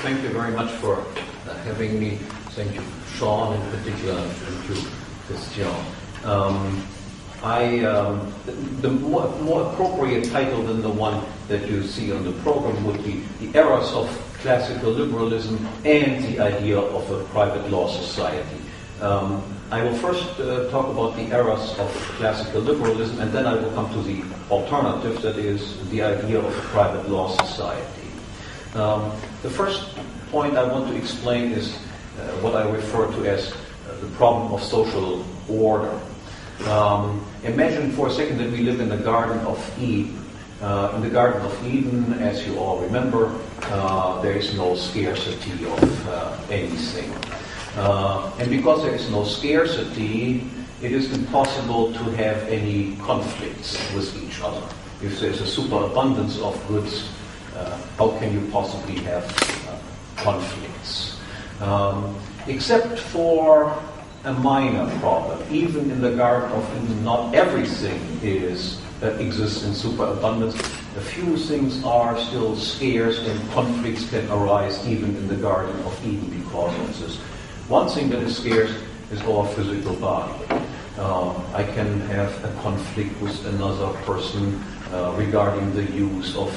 Thank you very much for having me. Thank you, Sean, in particular, and thank you, Christian. The more appropriate title than the one that you see on the program would be The Errors of Classical Liberalism and the Idea of a Private Law Society. I will first talk about the errors of classical liberalism, and then I will come to the alternative, that is the idea of a private law society. The first point I want to explain is what I refer to as the problem of social order. Imagine for a second that we live in the Garden of Eden. In the Garden of Eden, as you all remember, there is no scarcity of anything. And because there is no scarcity, it is impossible to have any conflicts with each other. If there's a superabundance of goods, how can you possibly have conflicts? Except for a minor problem. Even in the Garden of Eden, not everything exists in superabundance. A few things are still scarce, and conflicts can arise even in the Garden of Eden because of this. One thing that is scarce is our physical body. I can have a conflict with another person regarding the use of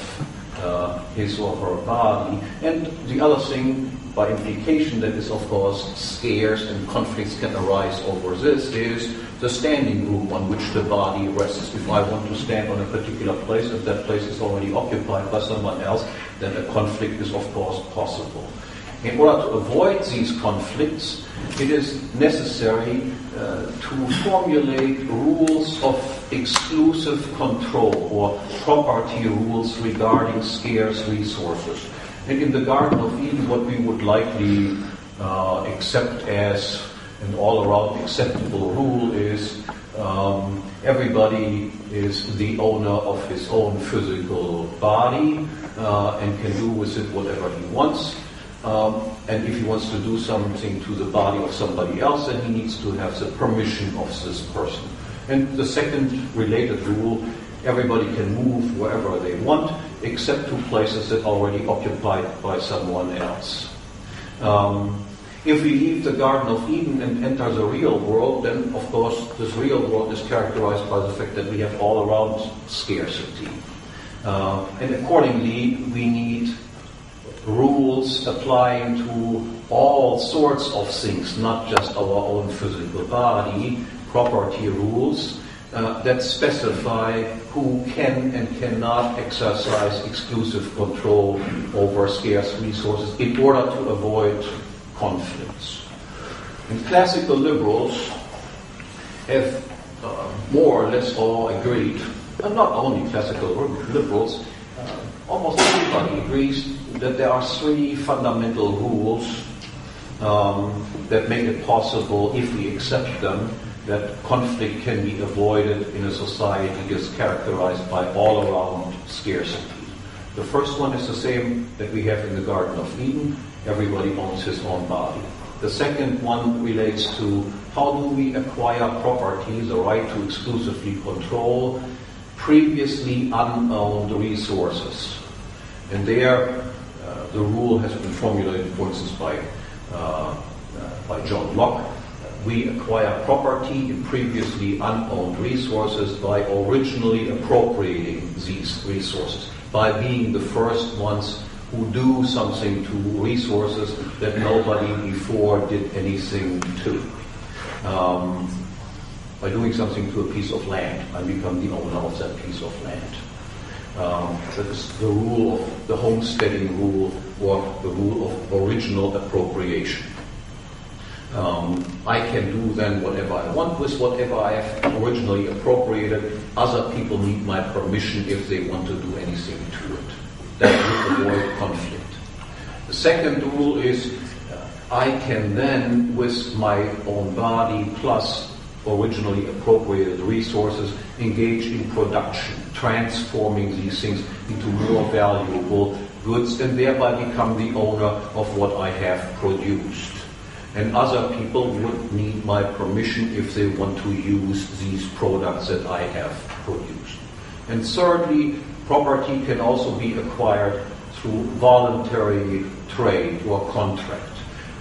his or her body. And the other thing, by implication, that is of course scarce and conflicts can arise over this, is the standing room on which the body rests. If I want to stand on a particular place, if that place is already occupied by someone else, then a conflict is of course possible. In order to avoid these conflicts, it is necessary to formulate rules of exclusive control or property rules regarding scarce resources. And in the Garden of Eden, what we would likely accept as an all-around acceptable rule is everybody is the owner of his own physical body and can do with it whatever he wants. And if he wants to do something to the body of somebody else, then he needs to have the permission of this person. And the second related rule, everybody can move wherever they want, except to places that are already occupied by someone else. If we leave the Garden of Eden and enter the real world, then of course this real world is characterized by the fact that we have all around scarcity. And accordingly, we need rules applying to all sorts of things, not just our own physical body, property rules that specify who can and cannot exercise exclusive control over scarce resources in order to avoid conflicts. And classical liberals have more or less all agreed, and not only classical liberals, almost everybody agrees that there are three fundamental rules that make it possible, if we accept them, that conflict can be avoided in a society that is characterized by all-around scarcity. The first one is the same that we have in the Garden of Eden. Everybody owns his own body. The second one relates to how do we acquire property, the right to exclusively control previously unowned resources. And there, the rule has been formulated, for instance, by John Locke. We acquire property in previously unowned resources by originally appropriating these resources, by being the first ones who do something to resources that nobody before did anything to. By doing something to a piece of land, I become the owner of that piece of land. That is the rule of the homesteading rule, or the rule of original appropriation. I can do then whatever I want with whatever I have originally appropriated. Other people need my permission if they want to do anything to it. That will avoid conflict. The second rule is I can then, with my own body plus originally appropriated resources, engage in production, transforming these things into more valuable goods, and thereby become the owner of what I have produced. And other people would need my permission if they want to use these products that I have produced. And thirdly, property can also be acquired through voluntary trade or contract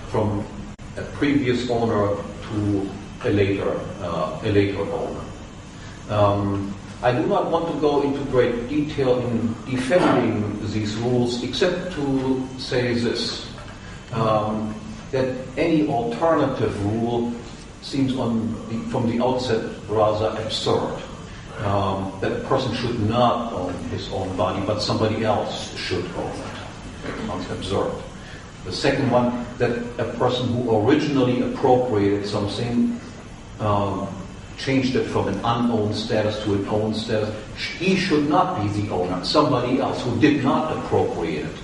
from a previous owner to a later owner. I do not want to go into great detail in defending these rules, except to say this, that any alternative rule seems from the outset rather absurd. That a person should not own his own body, but somebody else should own it. Sounds absurd. The second one, that a person who originally appropriated something changed it from an unowned status to an owned status. He should not be the owner. Somebody else who did not appropriate it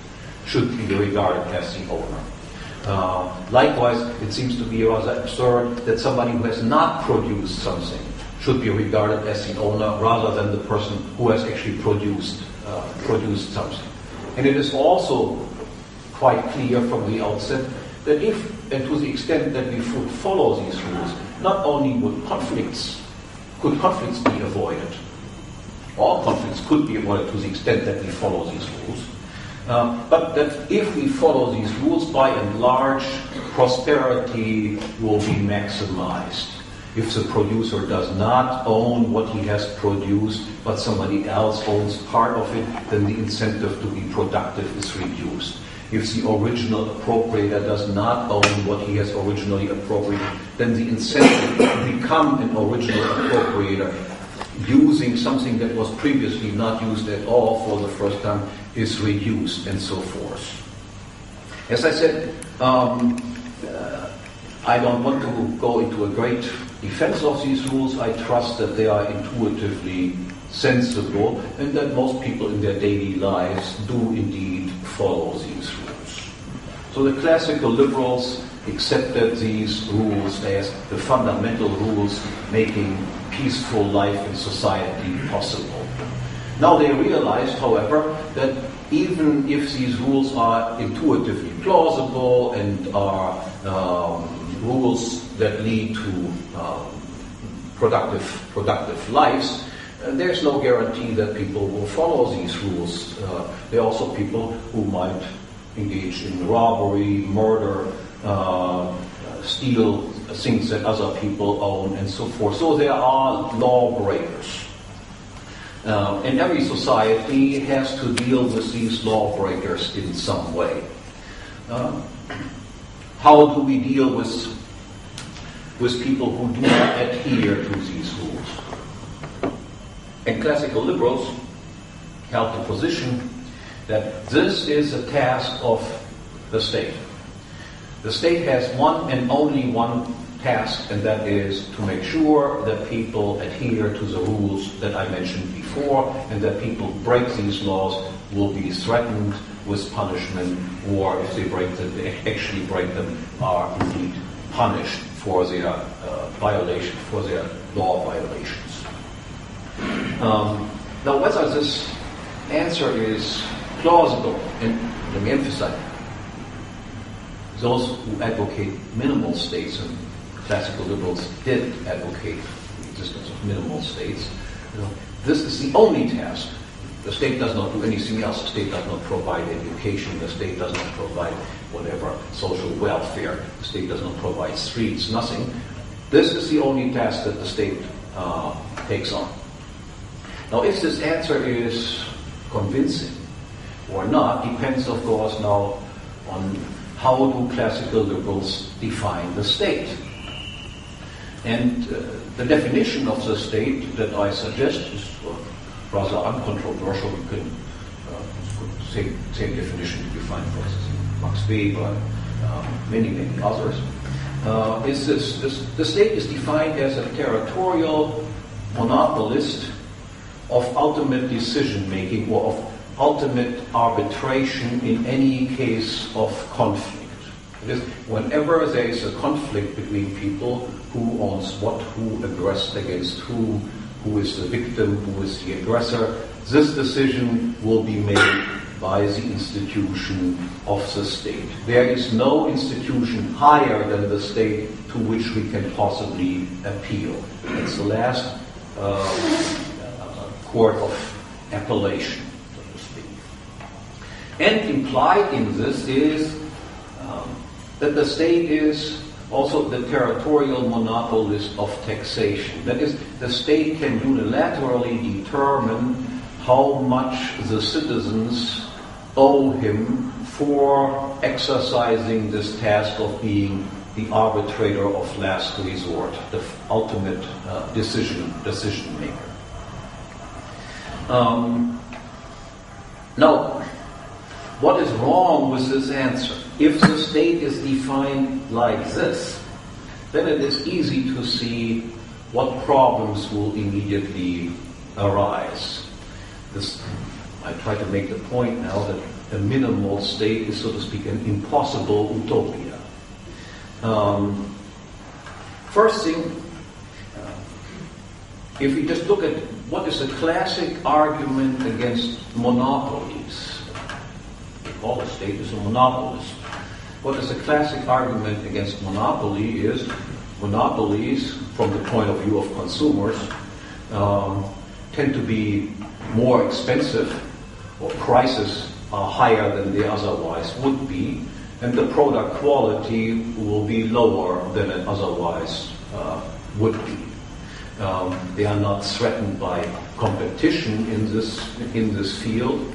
should be regarded as the owner. Likewise, it seems to be rather absurd that somebody who has not produced something should be regarded as the owner rather than the person who has actually produced something. And it is also quite clear from the outset that if, and to the extent that we would follow these rules, not only could conflicts be avoided, all conflicts could be avoided to the extent that we follow these rules, but that if we follow these rules, by and large, prosperity will be maximized. If the producer does not own what he has produced, but somebody else owns part of it, then the incentive to be productive is reduced. If the original appropriator does not own what he has originally appropriated, then the incentive to become an original appropriator using something that was previously not used at all for the first time is reduced, and so forth. As I said, I don't want to go into a great defense of these rules. I trust that they are intuitively sensible and that most people in their daily lives do indeed follow these rules. So the classical liberals accepted these rules as the fundamental rules making peaceful life in society possible. Now they realized, however, that even if these rules are intuitively plausible and are rules that lead to productive lives, there's no guarantee that people will follow these rules. There are also people who might engage in robbery, murder, steal things that other people own, and so forth. So there are lawbreakers. And every society has to deal with these lawbreakers in some way. How do we deal with people who do not adhere to these rules? And classical liberals held the position that this is a task of the state. The state has one and only one task, and that is to make sure that people adhere to the rules that I mentioned before, and that people who break these laws will be threatened with punishment, or if they break them, they actually break them, are indeed punished for their violation, for their law violations. Now, whether this answer is plausible, and let me emphasize, those who advocate minimal states, and classical liberals did advocate the existence of minimal states, this is the only task. The state does not do anything else. The state does not provide education. The state does not provide whatever social welfare. The state does not provide streets, nothing. This is the only task that the state takes on. Now, if this answer is convincing or not depends, of course, now on how do classical liberals define the state. And the definition of the state that I suggest is rather uncontroversial. You can same definition you find, for instance, in Max Weber, many others. The state is defined as a territorial monopolist of ultimate decision-making or of ultimate arbitration in any case of conflict. It is whenever there is a conflict between people, who owns what, who aggressed against who is the victim, who is the aggressor, this decision will be made by the institution of the state. There is no institution higher than the state to which we can possibly appeal. It's the last court of appellation, so to speak. And implied in this is that the state is also the territorial monopolist of taxation. That is, the state can unilaterally determine how much the citizens owe him for exercising this task of being the arbitrator of last resort, the ultimate decision maker. Now, what is wrong with this answer? If the state is defined like this, then it is easy to see what problems will immediately arise. I try to make the point now that a minimal state is, so to speak, an impossible utopia. First thing, if we just look at what is a classic argument against monopolies, all the state is a monopolist. What is a classic argument against monopoly is monopolies, from the point of view of consumers, tend to be more expensive, or prices are higher than they otherwise would be, and the product quality will be lower than it otherwise would be. They are not threatened by competition in this field,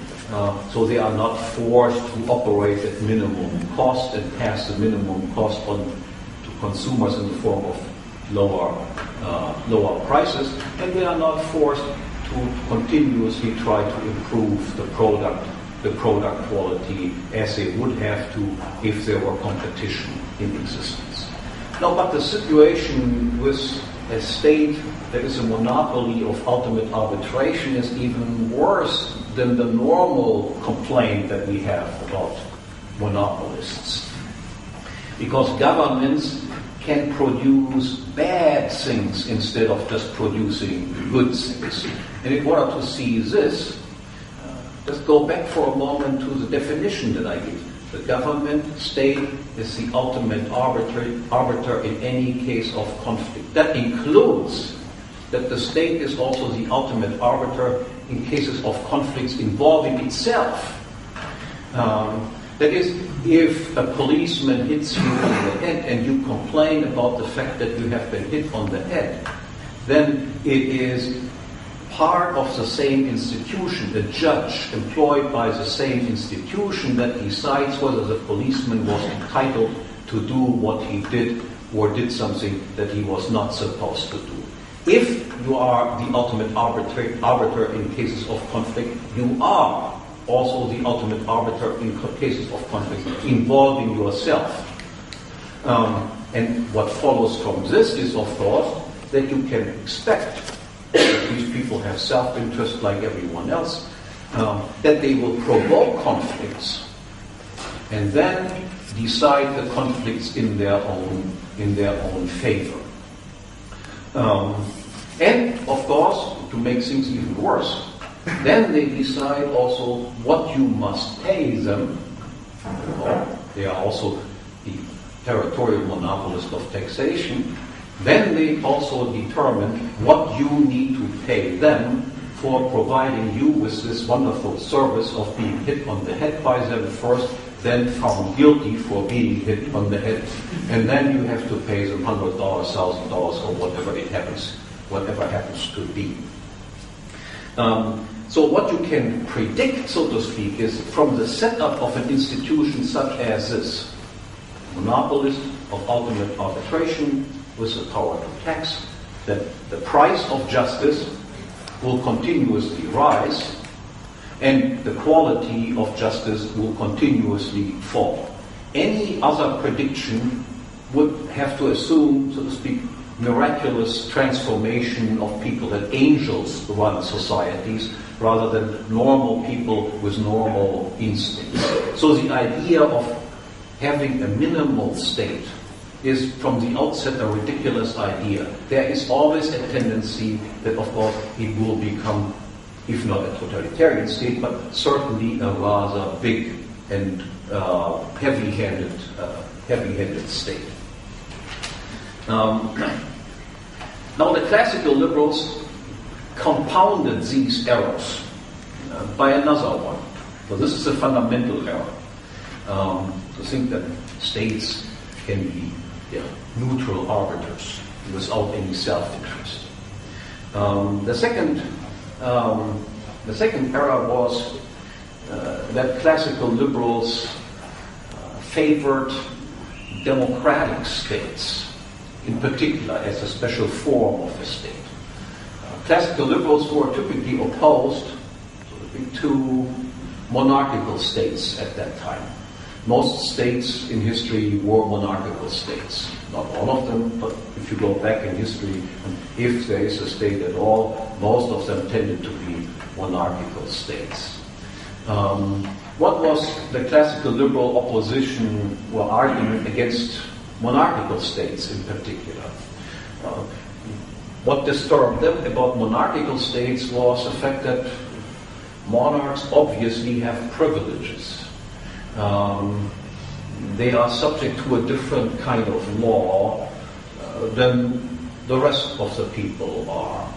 so they are not forced to operate at minimum cost and pass the minimum cost on to consumers in the form of lower prices, and they are not forced to continuously try to improve the product quality as they would have to if there were competition in existence. Now, but the situation with a state that is a monopoly of ultimate arbitration is even worse than the normal complaint that we have about monopolists. Because governments can produce bad things instead of just producing good things. And in order to see this, just go back for a moment to the definition that I gave. The government state is the ultimate arbiter in any case of conflict. That includes that the state is also the ultimate arbiter in cases of conflicts involving itself. That is, if a policeman hits you on the head and you complain about the fact that you have been hit on the head, then it is part of the same institution, the judge employed by the same institution, that decides whether the policeman was entitled to do what he did or did something that he was not supposed to do. If you are the ultimate arbiter in cases of conflict, you are also the ultimate arbiter in cases of conflict involving yourself. And what follows from this is, of course, that you can expect that these people have self-interest like everyone else, that they will provoke conflicts and then decide the conflicts in their own favor. And, of course, to make things even worse, then they decide also what you must pay them. They are also the territorial monopolist of taxation. Then they also determine what you need to pay them for providing you with this wonderful service of being hit on the head by them first, then found guilty for being hit on the head, and then you have to pay them $100, $1,000, or whatever happens to be. So what you can predict, so to speak, is from the setup of an institution such as this, monopolist of ultimate arbitration with the power to tax, that the price of justice will continuously rise and the quality of justice will continuously fall. Any other prediction would have to assume, so to speak, miraculous transformation of people, that angels run societies rather than normal people with normal instincts. So the idea of having a minimal state is from the outset a ridiculous idea. There is always a tendency that, of course, it will become, if not a totalitarian state, but certainly a rather big and heavy-handed state. Now the classical liberals compounded these errors by another one. So this is a fundamental error. To think that states can be neutral arbiters without any self-interest. The second error was that classical liberals favored democratic states, in particular, as a special form of a state. Classical liberals were typically opposed to monarchical states at that time. Most states in history were monarchical states. Not all of them, but if you go back in history, if there is a state at all, most of them tended to be monarchical states. What was the classical liberal opposition or argument against monarchical states in particular? What disturbed them about monarchical states was the fact that monarchs obviously have privileges. They are subject to a different kind of law than the rest of the people are.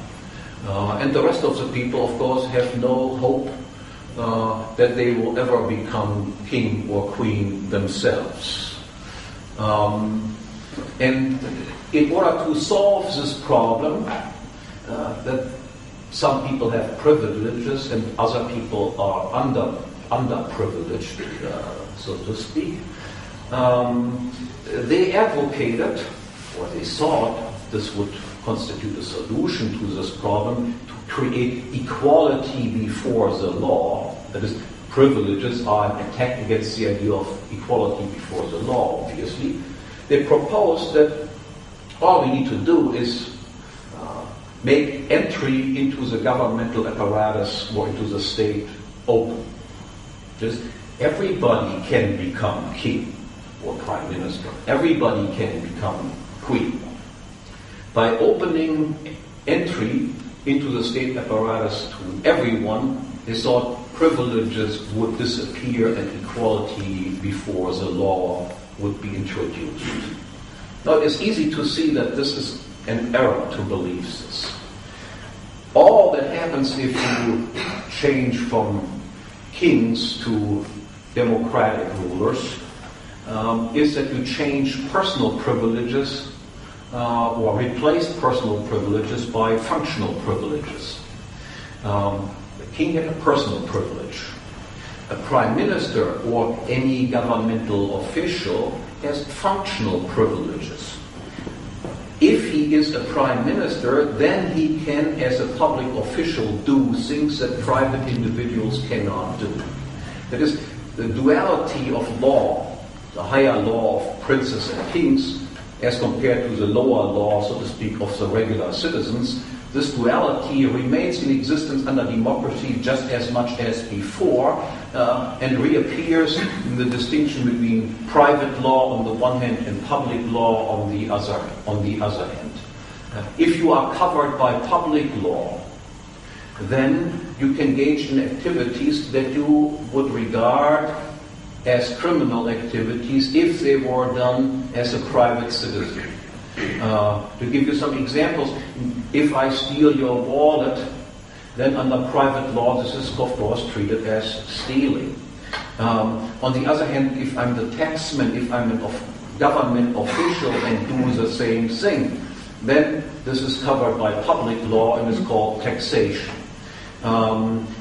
And the rest of the people, of course, have no hope that they will ever become king or queen themselves. And in order to solve this problem, that some people have privileges and other people are underprivileged, so to speak, they advocated, or they thought this would constitute a solution to this problem, to create equality before the law. That is, privileges are an attack against the idea of equality before the law, obviously. They proposed that all we need to do is make entry into the governmental apparatus or into the state open. Just everybody can become king or prime minister. Everybody can become queen. By opening entry into the state apparatus to everyone, they thought privileges would disappear and equality before the law would be introduced. Now, it's easy to see that this is an error to believe this. All that happens if you change from kings to democratic rulers is that you change personal privileges or replace personal privileges by functional privileges. The king had a personal privilege. A prime minister or any governmental official has functional privileges. If he is a prime minister, then he can, as a public official, do things that private individuals cannot do. That is, the duality of law, the higher law of princes and kings, as compared to the lower law, so to speak, of the regular citizens, this duality remains in existence under democracy just as much as before, and reappears in the distinction between private law on the one hand and public law on the other hand. If you are covered by public law, then you can engage in activities that you would regard as criminal activities if they were done as a private citizen. To give you some examples, if I steal your wallet, then under private law this is of course treated as stealing. On the other hand, if I'm the taxman, if I'm a government official and do the same thing, then this is covered by public law and is called taxation.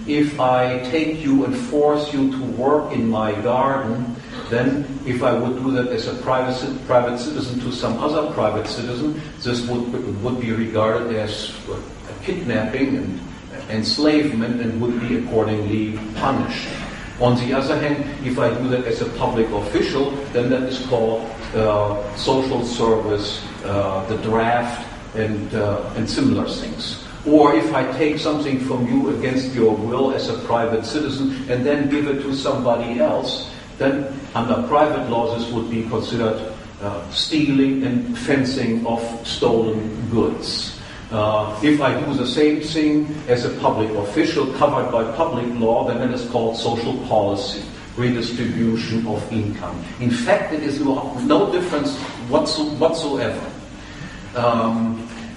If I take you and force you to work in my garden, then if I would do that as a private citizen to some other private citizen, this would be regarded as kidnapping and enslavement and would be accordingly punished. On the other hand, if I do that as a public official, then that is called social service, the draft, and similar things. Or if I take something from you against your will as a private citizen and then give it to somebody else, then under private law this would be considered stealing and fencing of stolen goods. If I do the same thing as a public official covered by public law, then it is called social policy, redistribution of income. In fact, it is no difference whatsoever.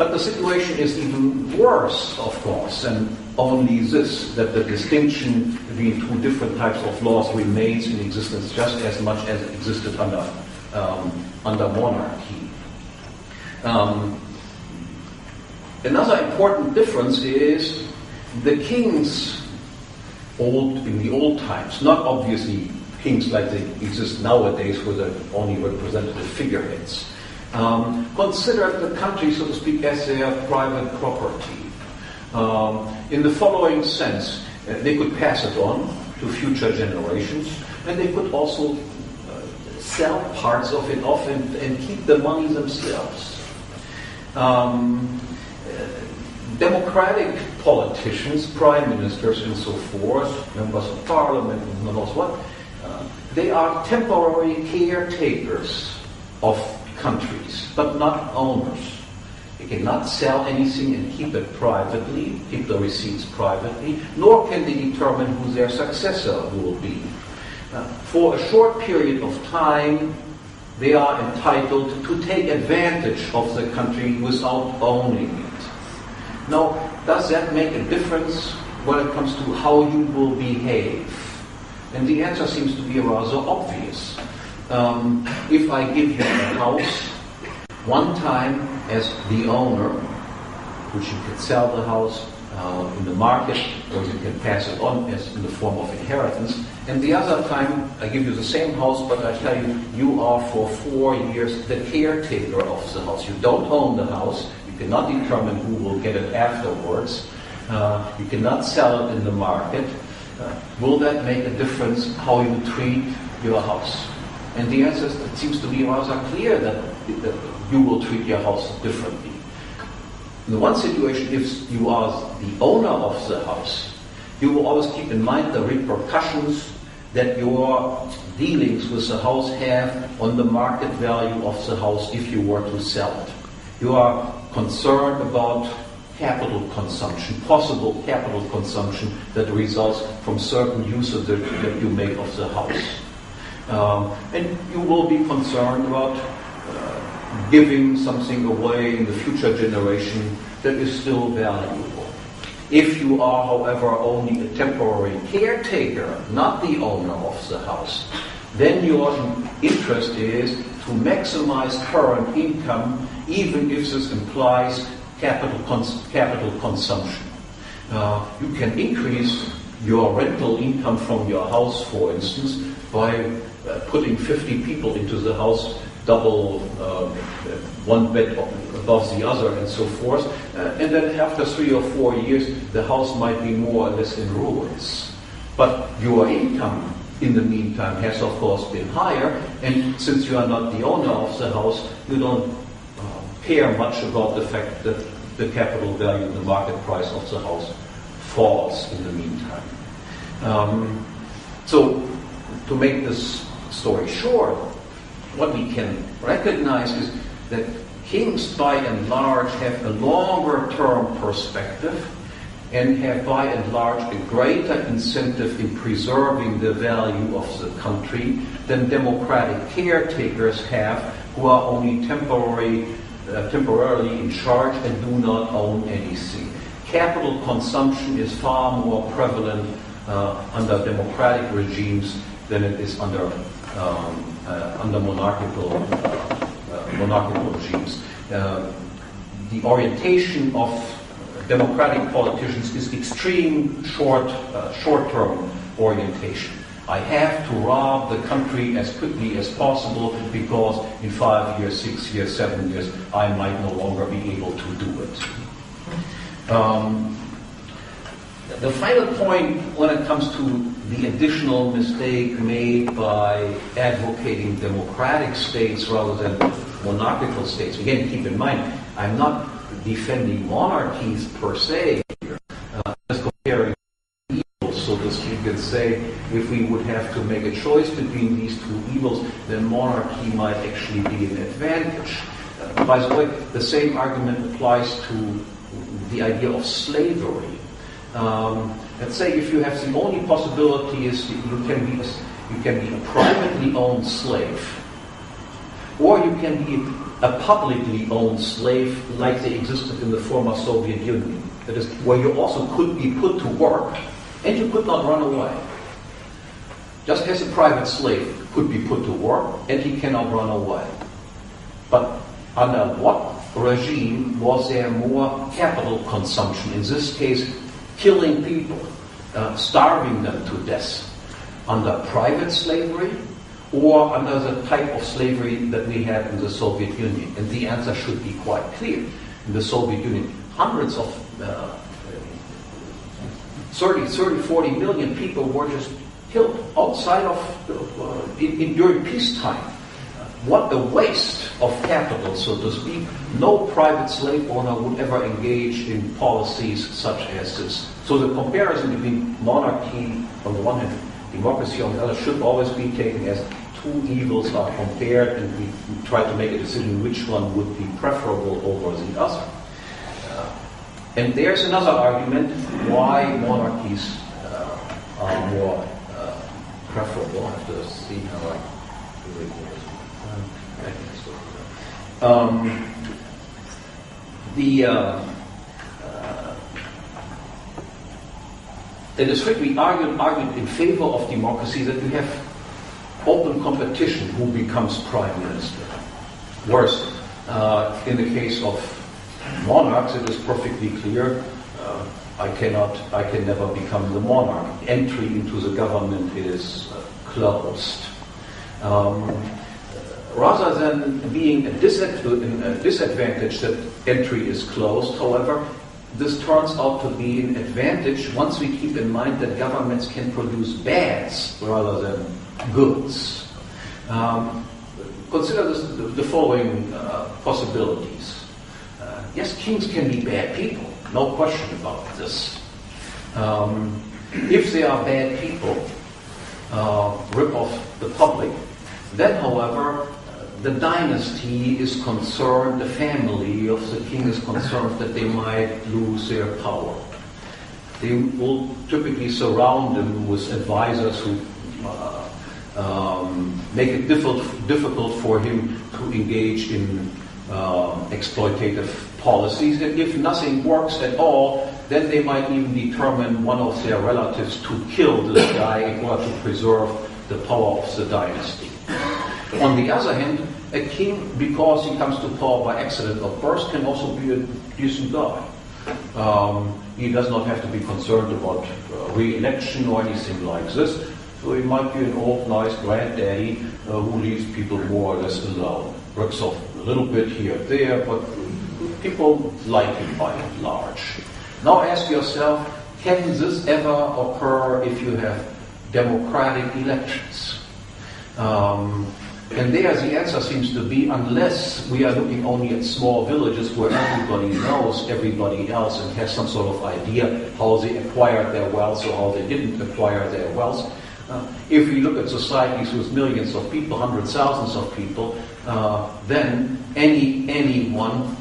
But the situation is even worse, of course, than only this, that the distinction between two different types of laws remains in existence just as much as it existed under monarchy. Another important difference is the kings in the old times, not obviously kings like they exist nowadays with only representative figureheads, considered the country, so to speak, as their private property. In the following sense, they could pass it on to future generations, and they could also sell parts of it off and keep the money themselves. Democratic politicians, prime ministers and so forth, members of parliament and who knows what, they are temporary caretakers of countries, but not owners. They cannot sell anything and keep it privately, keep the receipts privately, nor can they determine who their successor will be. For a short period of time, they are entitled to take advantage of the country without owning it. Now, does that make a difference when it comes to how you will behave? And the answer seems to be rather obvious. If I give you a house, one time as the owner, which you can sell the house in the market, or you can pass it on as in the form of inheritance, and the other time I give you the same house, but I tell you, you are for 4 years the caretaker of the house. You don't own the house. You cannot determine who will get it afterwards. You cannot sell it in the market. Will that make a difference how you treat your house? And the answer it seems to be rather clear that you will treat your house differently. In the one situation, if you are the owner of the house, you will always keep in mind the repercussions that your dealings with the house have on the market value of the house if you were to sell it. You are concerned about capital consumption, possible capital consumption that results from certain usage that you make of the house. And you will be concerned about giving something away in the future generation that is still valuable. If you are, however, only a temporary caretaker, not the owner of the house, then your interest is to maximize current income, even if this implies capital consumption. You can increase your rental income from your house, for instance, by putting 50 people into the house, double one bed above the other and so forth. And then after 3 or 4 years, the house might be more or less in ruins. But your income in the meantime has, of course, been higher. And since you are not the owner of the house, you don't care much about the fact that the capital value, the market price of the house falls in the meantime. So to make this story short, what we can recognize is that kings, by and large, have a longer-term perspective and have, by and large, a greater incentive in preserving the value of the country than democratic caretakers have, who are only temporarily in charge and do not own anything. Capital consumption is far more prevalent under democratic regimes than it is under monarchical regimes. The orientation of democratic politicians is extreme short-term orientation. I have to rob the country as quickly as possible because in 5 years, 6 years, 7 years, I might no longer be able to do it. The final point when it comes to the additional mistake made by advocating democratic states rather than monarchical states. Again, keep in mind, I'm not defending monarchies per se. Just comparing evils, so to speak, and say if we would have to make a choice between these two evils, then monarchy might actually be an advantage. By the way, the same argument applies to the idea of slavery. Let's say if you have the only possibility is you can be a privately owned slave. or you can be a publicly owned slave like they existed in the former Soviet Union. That is, where you also could be put to work and you could not run away. Just as a private slave could be put to work and he cannot run away. But under what regime was there more capital consumption? In this case, killing people, starving them to death. Under private slavery or under the type of slavery that we had in the Soviet Union? And the answer should be quite clear. In the Soviet Union, hundreds of 30, 40 million people were just killed outside of, during peacetime. What a waste of capital, so to speak. No private slave owner would ever engage in policies such as this. So the comparison between monarchy on the one hand, democracy on the other, should always be taken as two evils are compared, and we try to make a decision which one would be preferable over the other. And there's another argument why monarchies are more preferable. I have to see how I do it. It is strictly argued in favor of democracy that we have open competition who becomes prime minister. Worse, in the case of monarchs, it is perfectly clear I can never become the monarch. Entry into the government is closed. Rather than being a disadvantage that entry is closed, however, this turns out to be an advantage once we keep in mind that governments can produce bads rather than goods. Consider the following possibilities. Yes, kings can be bad people, no question about this. If they are bad people, rip off the public, then, however, the dynasty is concerned, the family of the king is concerned that they might lose their power. They will typically surround them with advisors who make it difficult for him to engage in exploitative policies. And if nothing works at all, then they might even determine one of their relatives to kill this guy in order to preserve the power of the dynasty. On the other hand, a king, because he comes to power by accident or birth, can also be a decent guy. He does not have to be concerned about re-election or anything like this. So he might be an old, nice granddaddy who leaves people more or less alone. Works off a little bit here and there, but people like him by and large. Now ask yourself, can this ever occur if you have democratic elections? And there the answer seems to be, unless we are looking only at small villages where everybody knows everybody else and has some sort of idea how they acquired their wealth or how they didn't acquire their wealth. If we look at societies with millions of people, hundreds, thousands of people, then anyone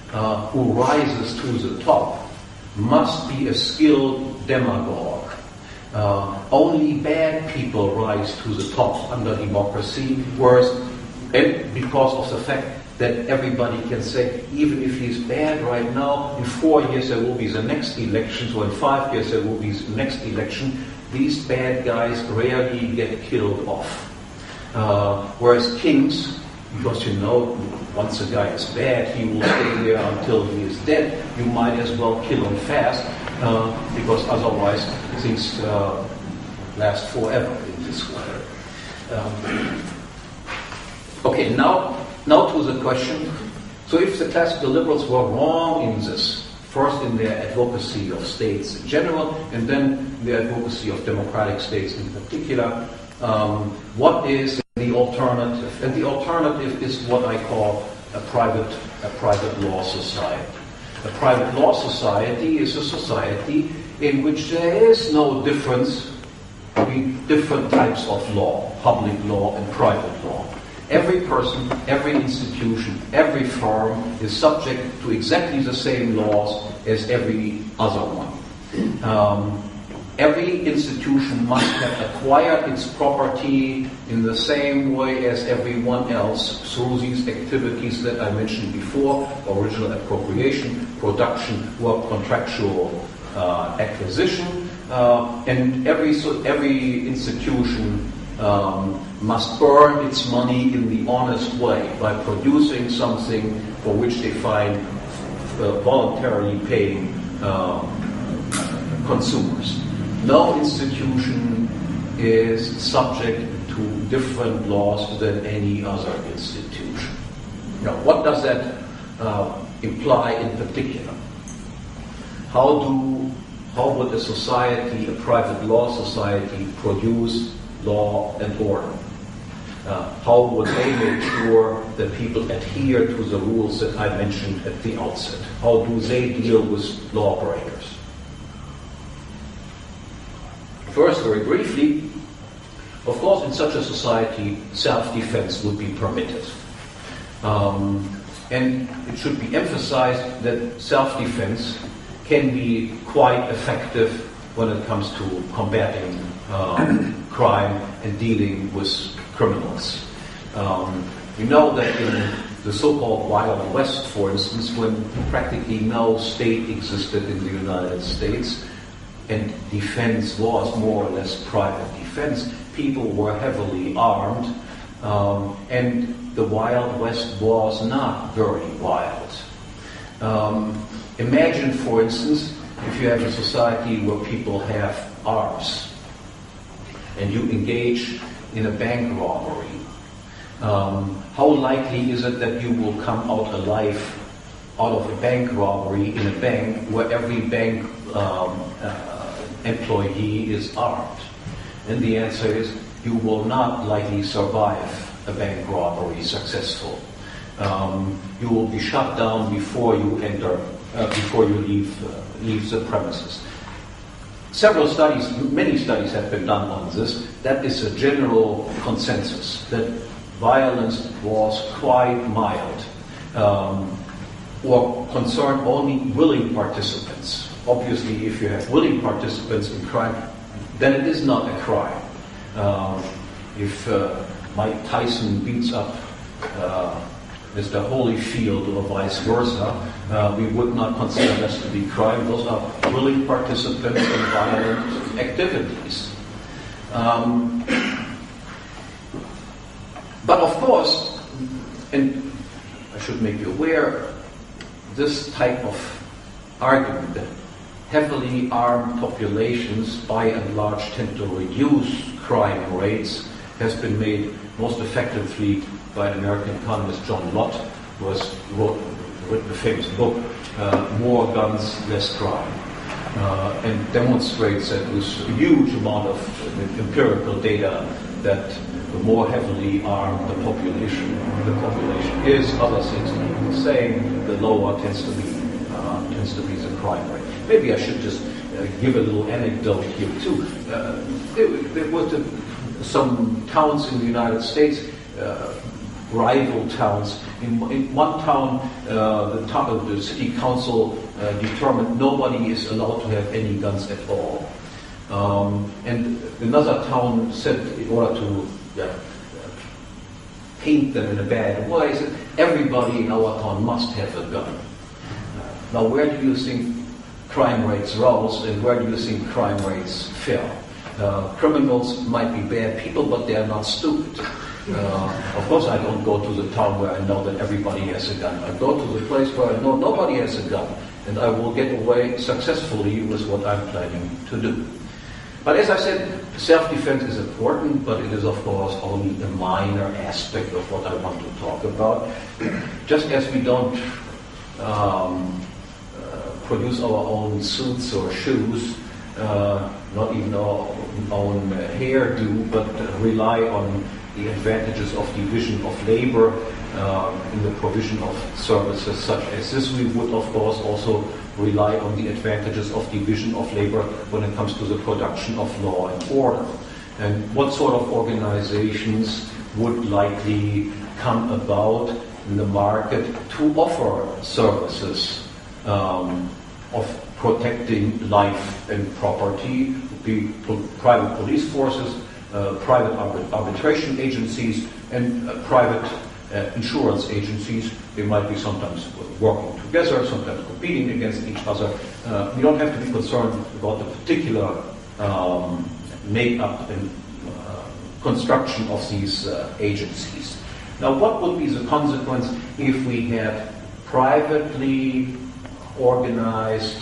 who rises to the top must be a skilled demagogue. Only bad people rise to the top under democracy, whereas, and because of the fact that everybody can say, even if he's bad right now, in 4 years there will be the next election, or in 5 years there will be the next election, these bad guys rarely get killed off. Whereas kings, because you know, once a guy is bad, he will stay there until he is dead. You might as well kill him fast, because otherwise things last forever in this way. Okay, now to the question. So if the classical liberals were wrong in this, first in their advocacy of states in general, and then their advocacy of democratic states in particular, what is the alternative? And the alternative is what I call a private law society. A private law society is a society in which there is no difference between different types of law, public law and private law. Every person, every institution, every firm is subject to exactly the same laws as every other one. every institution must have acquired its property in the same way as everyone else through these activities that I mentioned before: original appropriation, production, work, contractual acquisition, and every institution must earn its money in the honest way by producing something for which they find voluntarily paying consumers. No institution is subject to different laws than any other institution. Now, what does that imply in particular? How would a society, a private law society, produce law and order? How would they make sure that people adhere to the rules that I mentioned at the outset? How do they deal with lawbreakers? First, very briefly, of course, in such a society, self-defense would be permitted. And it should be emphasized that self-defense can be quite effective when it comes to combating crime and dealing with criminals. We know that in the so-called Wild West, for instance, when practically no state existed in the United States, and defense was more or less private defense, people were heavily armed, and the Wild West was not very wild. Imagine, for instance, if you have a society where people have arms, and you engage in a bank robbery. How likely is it that you will come out alive out of a bank robbery in a bank where every bank employee is armed? And the answer is, you will not likely survive a bank robbery successful. You will be shut down before you enter, before you leave the premises. Many studies have been done on this. That is a general consensus, that violence was quite mild, or concerned only willing participants. Obviously, if you have willing participants in crime, then it is not a crime. If Mike Tyson beats up Mr. Holyfield or vice versa, we would not consider this to be crime. Those are willing participants in violent activities. But of course, and I should make you aware, this type of argument that heavily armed populations by and large tend to reduce crime rates has been made most effectively by an American economist, John Lott, who has written the famous book, More Guns, Less Crime, and demonstrates that with a huge amount of empirical data that the more heavily armed the population is, other things being the same, the lower tends to be the crime rate. Maybe I should just give a little anecdote here too. There were some towns in the United States, rival towns. In one town, the top of the city council determined nobody is allowed to have any guns at all. And another town said, in order to paint them in a bad way, said everybody in our town must have a gun. Now, where do you think crime rates rose, and where do you think crime rates fell? Criminals might be bad people, but they are not stupid. Of course, I don't go to the town where I know that everybody has a gun. I go to the place where I know nobody has a gun, and I will get away successfully with what I'm planning to do. But as I said, self-defense is important, but it is, of course, only a minor aspect of what I want to talk about. Just as we don't produce our own suits or shoes, not even our own hairdo, but rely on the advantages of division of labor in the provision of services such as this. We would, of course, also rely on the advantages of division of labor when it comes to the production of law and order. And what sort of organizations would likely come about in the market to offer services of protecting life and property? be private police forces, private arbitration agencies, and private insurance agencies. They might be sometimes working together, sometimes competing against each other. We don't have to be concerned about the particular make-up and construction of these agencies. Now, what would be the consequence if we had privately organized,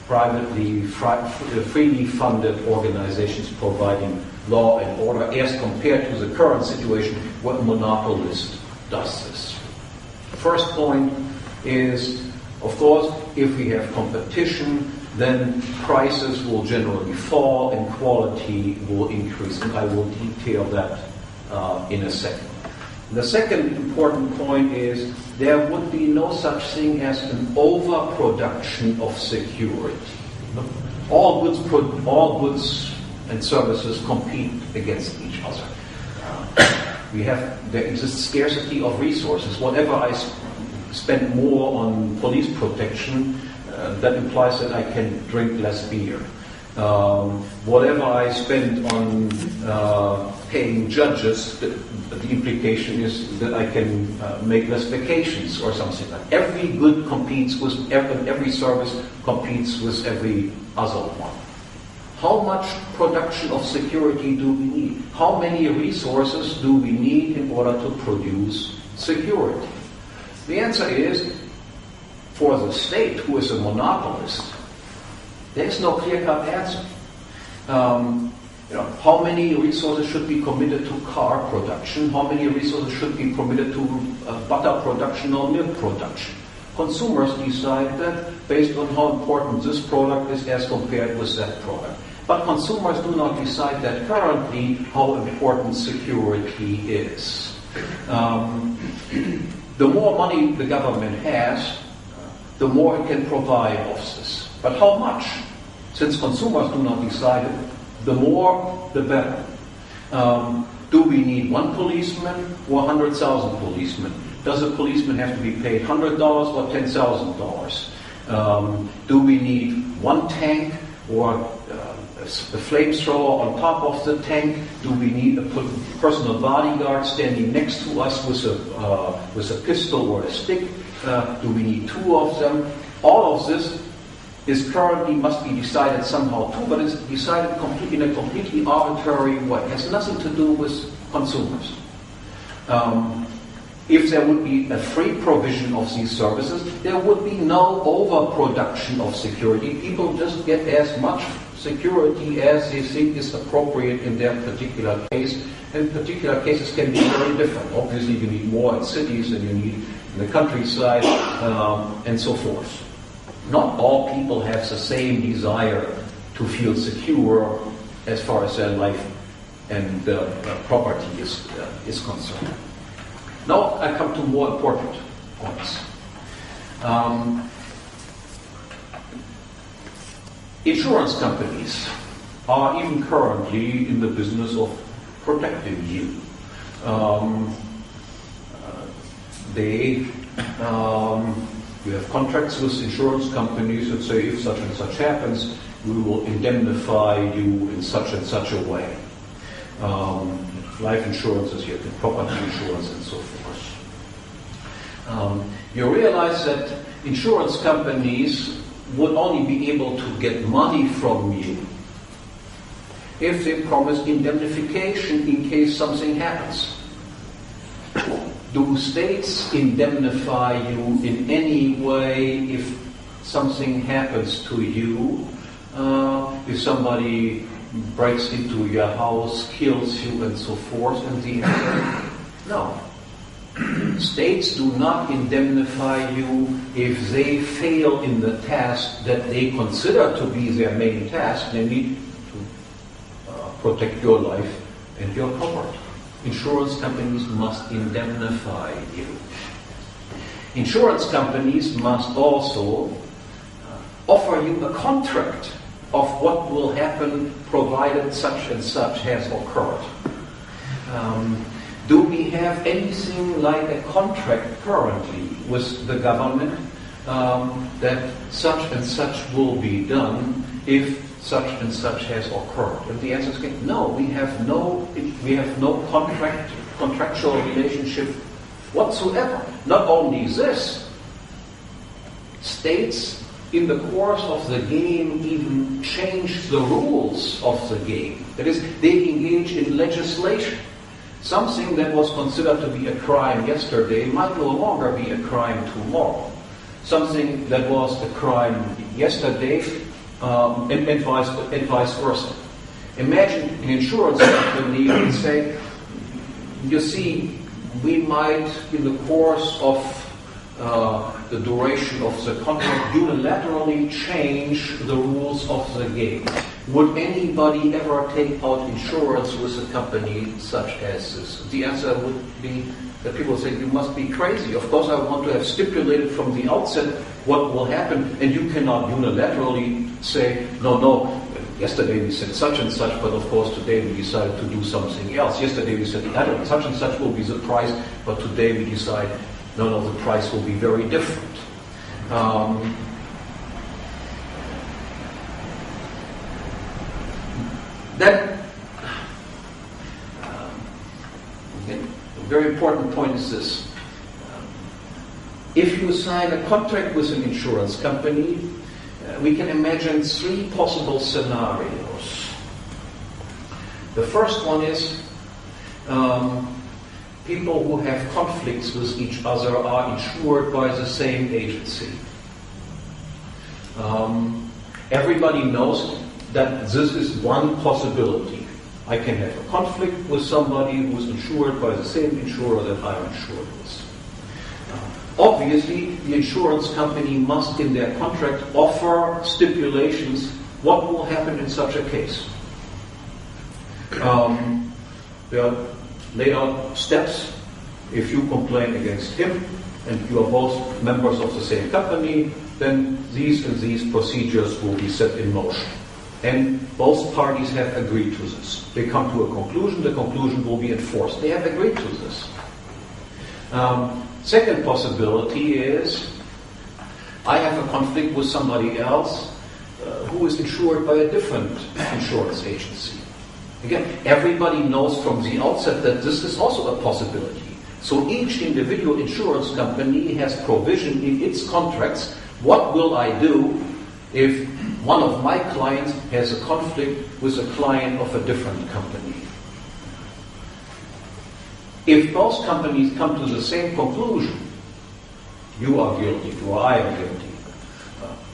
freely funded organizations providing law and order as compared to the current situation where a monopolist does this? First point is, of course, if we have competition, then prices will generally fall and quality will increase, and I will detail that in a second. The second important point is there would be no such thing as an overproduction of security. All goods and services compete against each other. There exists scarcity of resources. Whatever I spend more on police protection, that implies that I can drink less beer. Whatever I spend on paying judges, the implication is that I can make less vacations or something like that. Every good competes with every service competes with every other one. How much production of security do we need? How many resources do we need in order to produce security? The answer is, for the state, who is a monopolist, there's no clear-cut answer. How many resources should be committed to car production? How many resources should be committed to butter production or milk production? Consumers decide that based on how important this product is as compared with that product. But consumers do not decide that currently how important security is. The more money the government has, the more it can provide of this. But how much? Since consumers do not decide it, the more, the better. Do we need one policeman or 100,000 policemen? Does a policeman have to be paid $100 or $10,000? Do we need one tank or a flamethrower on top of the tank? Do we need a personal bodyguard standing next to us with a pistol or a stick? Do we need two of them? All of this must be decided somehow too, but it's decided in a completely arbitrary way. It has nothing to do with consumers. If there would be a free provision of these services, there would be no overproduction of security. People just get as much security as they think is appropriate in their particular case, and particular cases can be very different. Obviously, you need more in cities than you need in the countryside, and so forth. Not all people have the same desire to feel secure as far as their life and property is concerned. Now I come to more important points. Insurance companies are even currently in the business of protecting you. We have contracts with insurance companies that say if such and such happens, we will indemnify you in such and such a way. Life insurances, you have property insurance, and so forth. You realize that insurance companies would only be able to get money from you if they promise indemnification in case something happens. Do states indemnify you in any way if something happens to you? If somebody breaks into your house, kills you, and so forth, and the answer, no. States do not indemnify you if they fail in the task that they consider to be their main task, namely to protect your life and your property. Insurance companies must indemnify you. Insurance companies must also offer you a contract of what will happen provided such and such has occurred. Do we have anything like a contract currently with the government that such and such will be done if such and such has occurred? And the answer is no. We have no contractual relationship whatsoever. Not only this, states in the course of the game even change the rules of the game. That is, they engage in legislation. Something that was considered to be a crime yesterday might no longer be a crime tomorrow. Something that was a crime yesterday and vice versa. Imagine an insurance company would say, you see, we might, in the course of the duration of the contract, unilaterally change the rules of the game. Would anybody ever take out insurance with a company such as this? The answer would be that people say, you must be crazy. Of course, I want to have stipulated from the outset what will happen, and you cannot unilaterally say, no, yesterday we said such and such, but of course today we decided to do something else. Yesterday we said such and such will be the price, but today we decide, no, the price will be very different. Then, a very important point is this. If you sign a contract with an insurance company, we can imagine three possible scenarios. The first one is people who have conflicts with each other are insured by the same agency. Everybody knows that this is one possibility. I can have a conflict with somebody who is insured by the same insurer that I'm insured with. Obviously, the insurance company must, in their contract, offer stipulations what will happen in such a case. There are laid out steps. If you complain against him and you are both members of the same company, then these and these procedures will be set in motion. And both parties have agreed to this. They come to a conclusion, the conclusion will be enforced. They have agreed to this. Second possibility is I have a conflict with somebody else who is insured by a different insurance agency. Again, everybody knows from the outset that this is also a possibility. So each individual insurance company has provision in its contracts. What will I do if one of my clients has a conflict with a client of a different company? If both companies come to the same conclusion, you are guilty or I am guilty,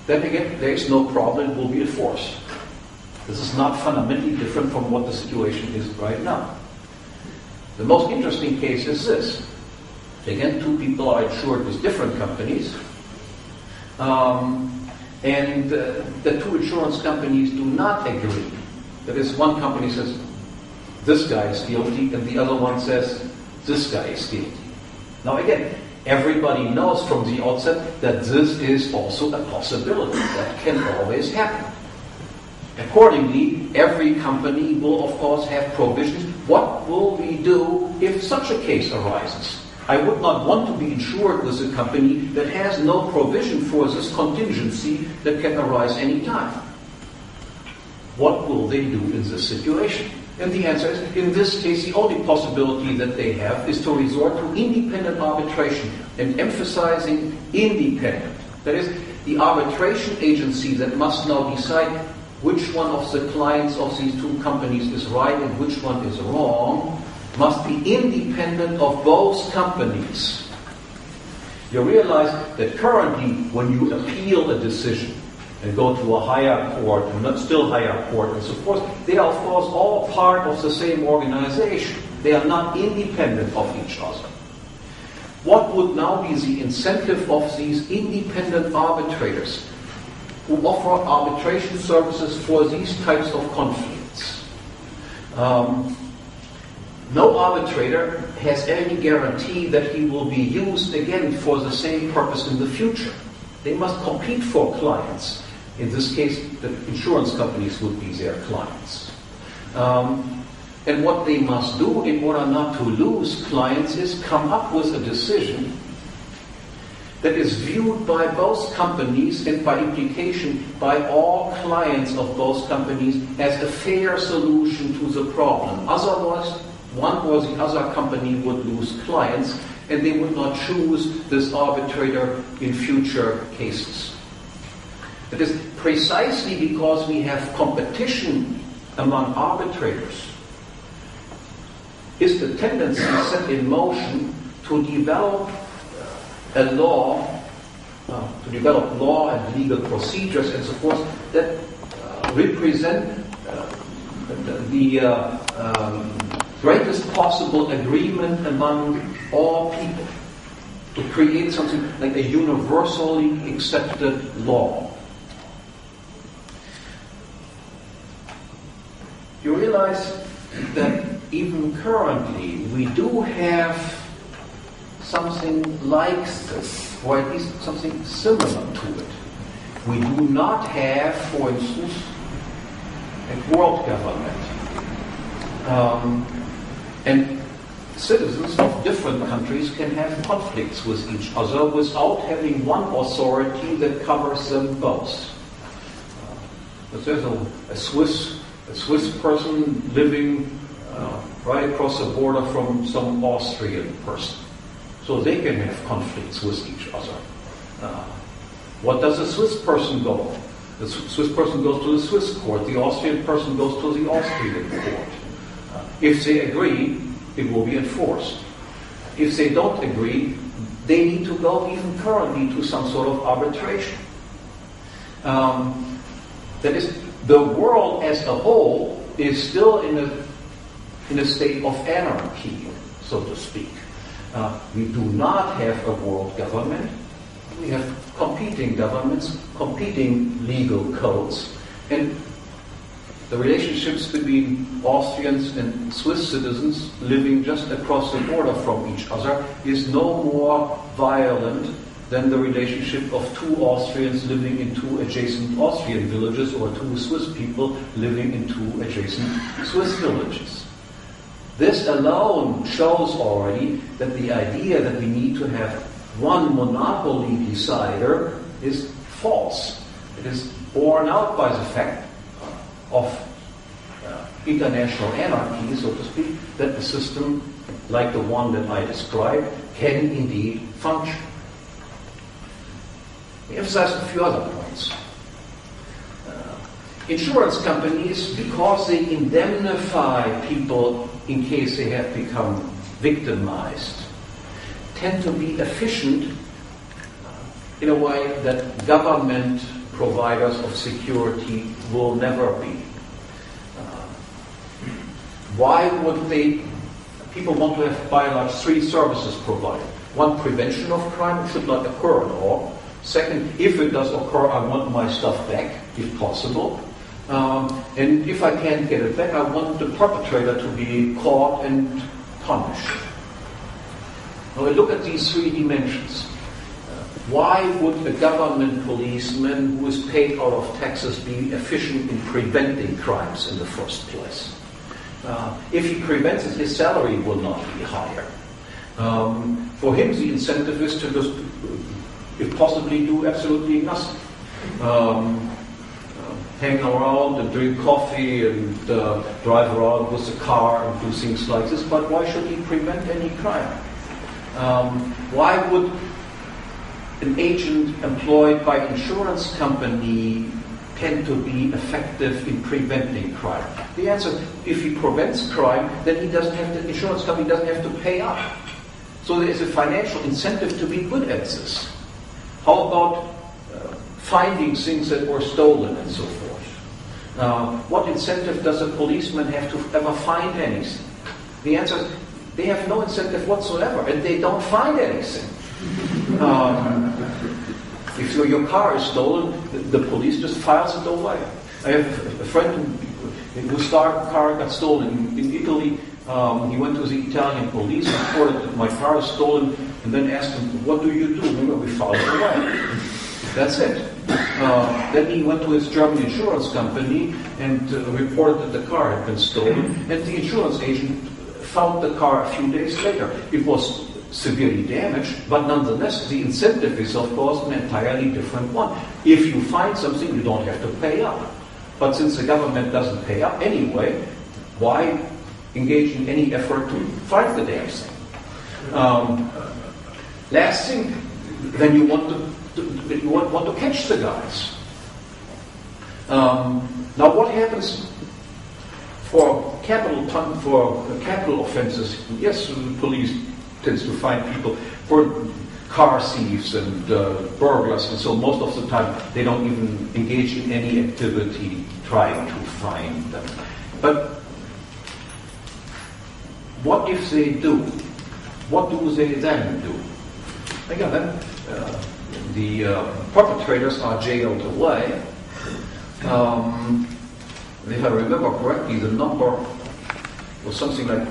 then again, there is no problem, it will be enforced. This is not fundamentally different from what the situation is right now. The most interesting case is this. Again, two people are insured with different companies, and the two insurance companies do not agree. That is, one company says, this guy is guilty, and the other one says, this guy is guilty. Now again, everybody knows from the outset that this is also a possibility. That can always happen. Accordingly, every company will, of course, have provisions. What will we do if such a case arises? I would not want to be insured with a company that has no provision for this contingency that can arise any time. What will they do in this situation? And the answer is, in this case, the only possibility that they have is to resort to independent arbitration, and emphasizing independent. That is, the arbitration agency that must now decide which one of the clients of these two companies is right and which one is wrong must be independent of both companies. You realize that currently, when you appeal a decision and go to a higher court, and not still higher court, and so forth, they are, of course, all part of the same organization. They are not independent of each other. What would now be the incentive of these independent arbitrators who offer arbitration services for these types of conflicts? No arbitrator has any guarantee that he will be used again for the same purpose in the future. They must compete for clients. In this case, the insurance companies would be their clients. And what they must do in order not to lose clients is come up with a decision that is viewed by both companies and by implication by all clients of both companies as a fair solution to the problem. Otherwise, one or the other company would lose clients and they would not choose this arbitrator in future cases. It is precisely because we have competition among arbitrators is the tendency set in motion to develop a law, and legal procedures and so forth that represent the greatest possible agreement among all people, to create something like a universally accepted law. You realize that even currently we do have something like this, or at least something similar to it. We do not have, for instance, a world government. And citizens of different countries can have conflicts with each other without having one authority that covers them both. But there's a Swiss person living right across the border from some Austrian person. So they can have conflicts with each other. What does a Swiss person go? The Swiss person goes to the Swiss court. The Austrian person goes to the Austrian court. If they agree, it will be enforced. If they don't agree, they need to go even currently to some sort of arbitration. That is, the world as a whole is still in a state of anarchy, so to speak. We do not have a world government. We have competing governments, competing legal codes, and the relationships between Austrians and Swiss citizens living just across the border from each other is no more violent than the relationship of two Austrians living in two adjacent Austrian villages or two Swiss people living in two adjacent Swiss villages. This alone shows already that the idea that we need to have one monopoly decider is false. It is borne out by the fact of international anarchy, so to speak, that a system like the one that I described can indeed function. We emphasize a few other points. Insurance companies, because they indemnify people in case they have become victimized, tend to be efficient in a way that government providers of security will never be. Why would people want to have, by and large, three services provided? One, prevention of crime, should not occur at all. Second, if it does occur, I want my stuff back, if possible. And if I can't get it back, I want the perpetrator to be caught and punished. Now we look at these three dimensions. Why would a government policeman who is paid out of taxes be efficient in preventing crimes in the first place? If he prevents it, his salary will not be higher. For him, the incentive is to just, if possibly, do absolutely nothing. Hang around and drink coffee and drive around with the car and do things like this. But why should he prevent any crime? Why would an agent employed by an insurance company tend to be effective in preventing crime? The answer, if he prevents crime, then the insurance company doesn't have to pay up. So there is a financial incentive to be good at this. How about finding things that were stolen and so forth? What incentive does a policeman have to ever find anything? The answer is, they have no incentive whatsoever, and they don't find anything. If your car is stolen, the police just files it away. I have a friend whose car got stolen in Italy. He went to the Italian police, reported that my car is stolen, and then asked them, "What do you do?" Remember, we filed it away. That's it. Then he went to his German insurance company and reported that the car had been stolen, and the insurance agent found the car a few days later. It was severely damaged, but nonetheless, the incentive is, of course, an entirely different one. If you find something, you don't have to pay up. But since the government doesn't pay up anyway, why engage in any effort to find the damn thing? Last thing, then you want to catch the guys. Now, what happens for capital offenses? Yes, the police tends to find people for car thieves and burglars, and so most of the time they don't even engage in any activity trying to find them. But what if they do? What do they then do? Again, then the perpetrators are jailed away. If I remember correctly, the number was something like,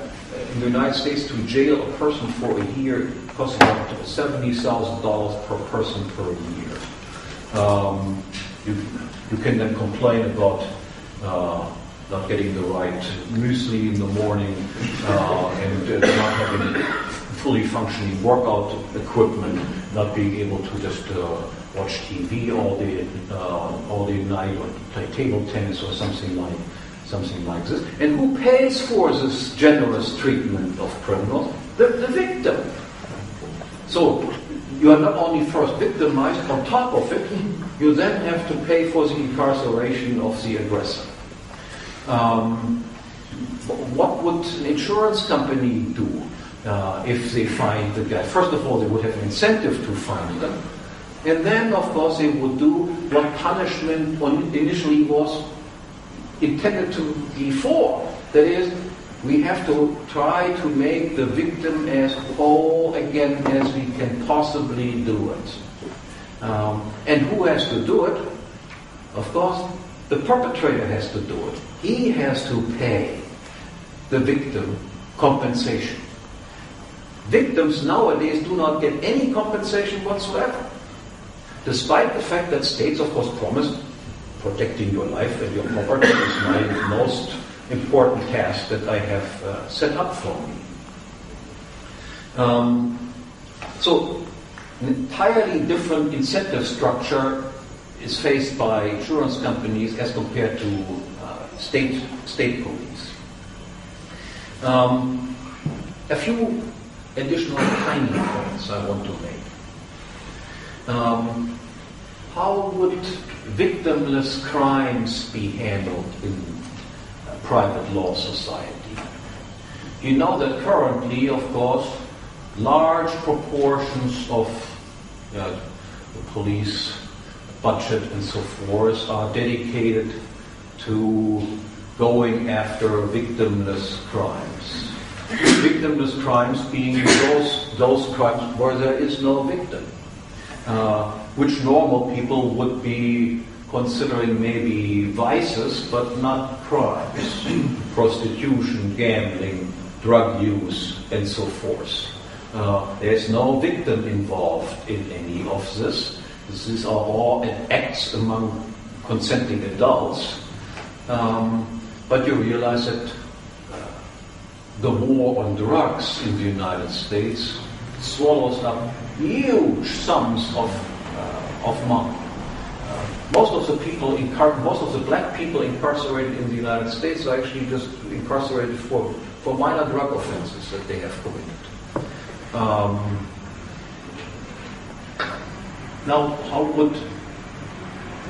in the United States, to jail a person for a year costs about $70,000 per person per year. You can then complain about not getting the right muesli in the morning and not having fully functioning workout equipment, not being able to just watch TV all day night, or play table tennis or something like this. And who pays for this generous treatment of criminals? The victim. So you are not only first victimized, on top of it, you then have to pay for the incarceration of the aggressor. What would an insurance company do if they find the guy? First of all, they would have an incentive to find them. And then, of course, they would do what punishment initially was intended to be for. That is, we have to try to make the victim as whole again as we can possibly do it. And who has to do it? Of course, the perpetrator has to do it. He has to pay the victim compensation. Victims nowadays do not get any compensation whatsoever, despite the fact that states, of course, promise protecting your life and your property is my most important task that I have set up for me. So an entirely different incentive structure is faced by insurance companies as compared to state police. A few additional tiny points I want to make. How would victimless crimes be handled in a private law society? You know that currently, of course, large proportions of the police budget and so forth are dedicated to going after victimless crimes. Victimless crimes being those crimes where there is no victim. Which normal people would be considering maybe vices, but not crimes. Prostitution, gambling, drug use, and so forth. There's no victim involved in any of this. These are all acts among consenting adults. But you realize that the war on drugs in the United States swallows up huge sums of money. Most of the black people incarcerated in the United States are actually just incarcerated for minor drug offenses that they have committed. Now, how would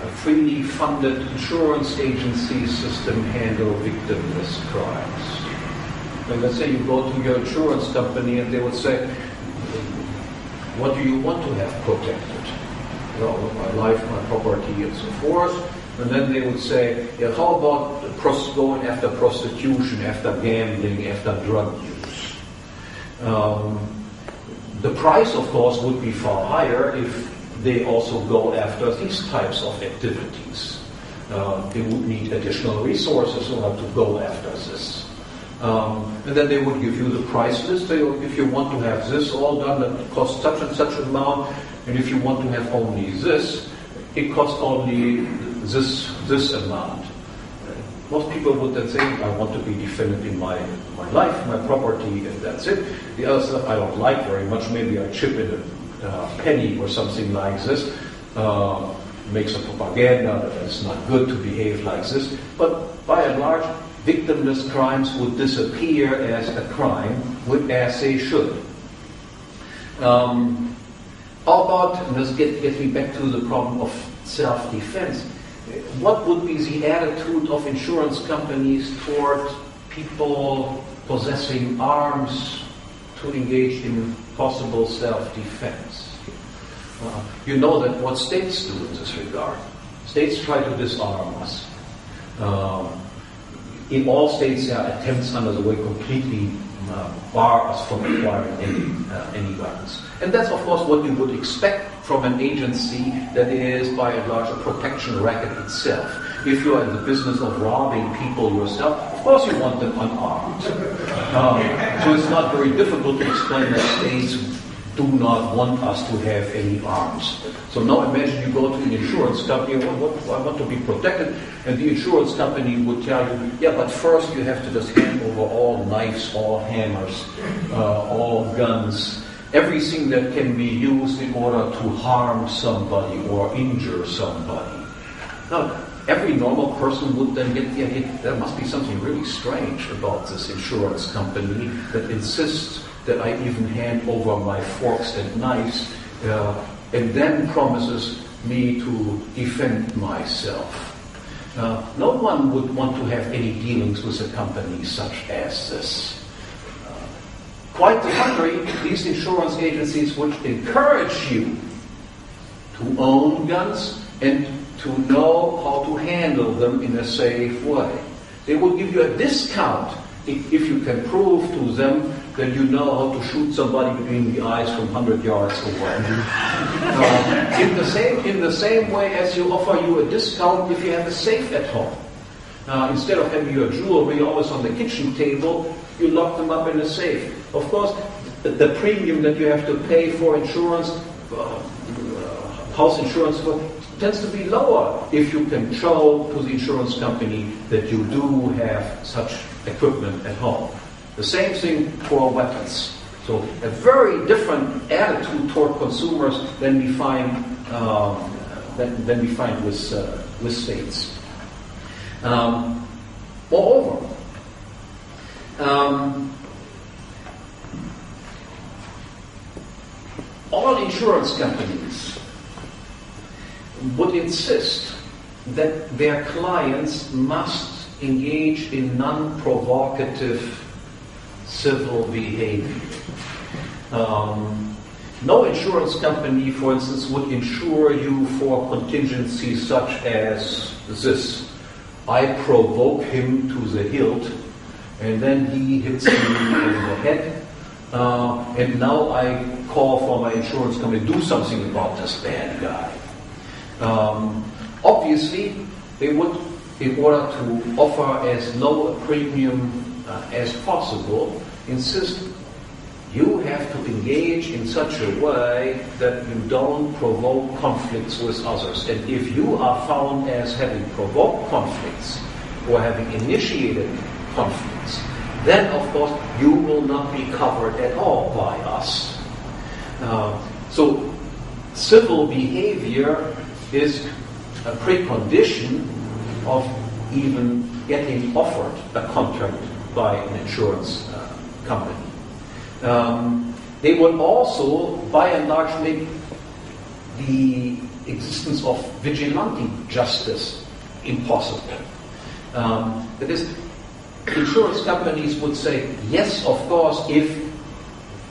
a freely funded insurance agency system handle victimless crimes? And let's say you go to your insurance company and they would say, what do you want to have protected? Well, my life, my property, and so forth. And then they would say, yeah, how about going after prostitution, after gambling, after drug use? The price, of course, would be far higher if they also go after these types of activities. They would need additional resources in order to go after this. And then they would give you the price list. If you want to have this all done, that costs such and such amount. And if you want to have only this, it costs only this amount. most people would then say, I want to be defended in my life, my property, and that's it. The other stuff I don't like very much. Maybe I chip in a penny or something like this. Makes a propaganda that it's not good to behave like this. But by and large, victimless crimes would disappear as a crime, as they should. How about, and this gets me back to the problem of self-defense, what would be the attitude of insurance companies toward people possessing arms to engage in possible self-defense? You know that what states do in this regard. States try to disarm us. In all states, there are attempts under the way completely bar us from acquiring any weapons. And that's, of course, what you would expect from an agency that is, by and large, a protection racket itself. If you are in the business of robbing people yourself, of course you want them unarmed. So it's not very difficult to explain that states do not want us to have any arms. So now imagine you go to an insurance company, I want to be protected, and the insurance company would tell you, yeah, but first you have to just hand over all knives, all hammers, all guns, everything that can be used in order to harm somebody or injure somebody. Now, every normal person would then get the idea, there must be something really strange about this insurance company that insists that I even hand over my forks and knives, and then promises me to defend myself. No one would want to have any dealings with a company such as this. Quite the contrary, these insurance agencies would encourage you to own guns and to know how to handle them in a safe way. They will give you a discount if you can prove to them that you know how to shoot somebody between the eyes from 100 yards away. In the same way as you offer you a discount if you have a safe at home. Instead of having your jewelry always on the kitchen table, you lock them up in a safe. Of course, the premium that you have to pay for insurance, house insurance, tends to be lower if you can show to the insurance company that you do have such equipment at home. The same thing for weapons. So a very different attitude toward consumers than we find with states. Moreover, all insurance companies would insist that their clients must engage in non-provocative civil behavior. No insurance company, for instance, would insure you for contingencies such as this. I provoke him to the hilt, and then he hits me in the head, and now I call for my insurance company to do something about this bad guy. Obviously, they would, in order to offer as low a premium as possible, insist you have to engage in such a way that you don't provoke conflicts with others. And if you are found as having provoked conflicts or having initiated conflicts, then of course you will not be covered at all by us. So civil behavior is a precondition of even getting offered a contract by an insurance company. They would also, by and large, make the existence of vigilante justice impossible. That is, insurance companies would say, yes, of course, if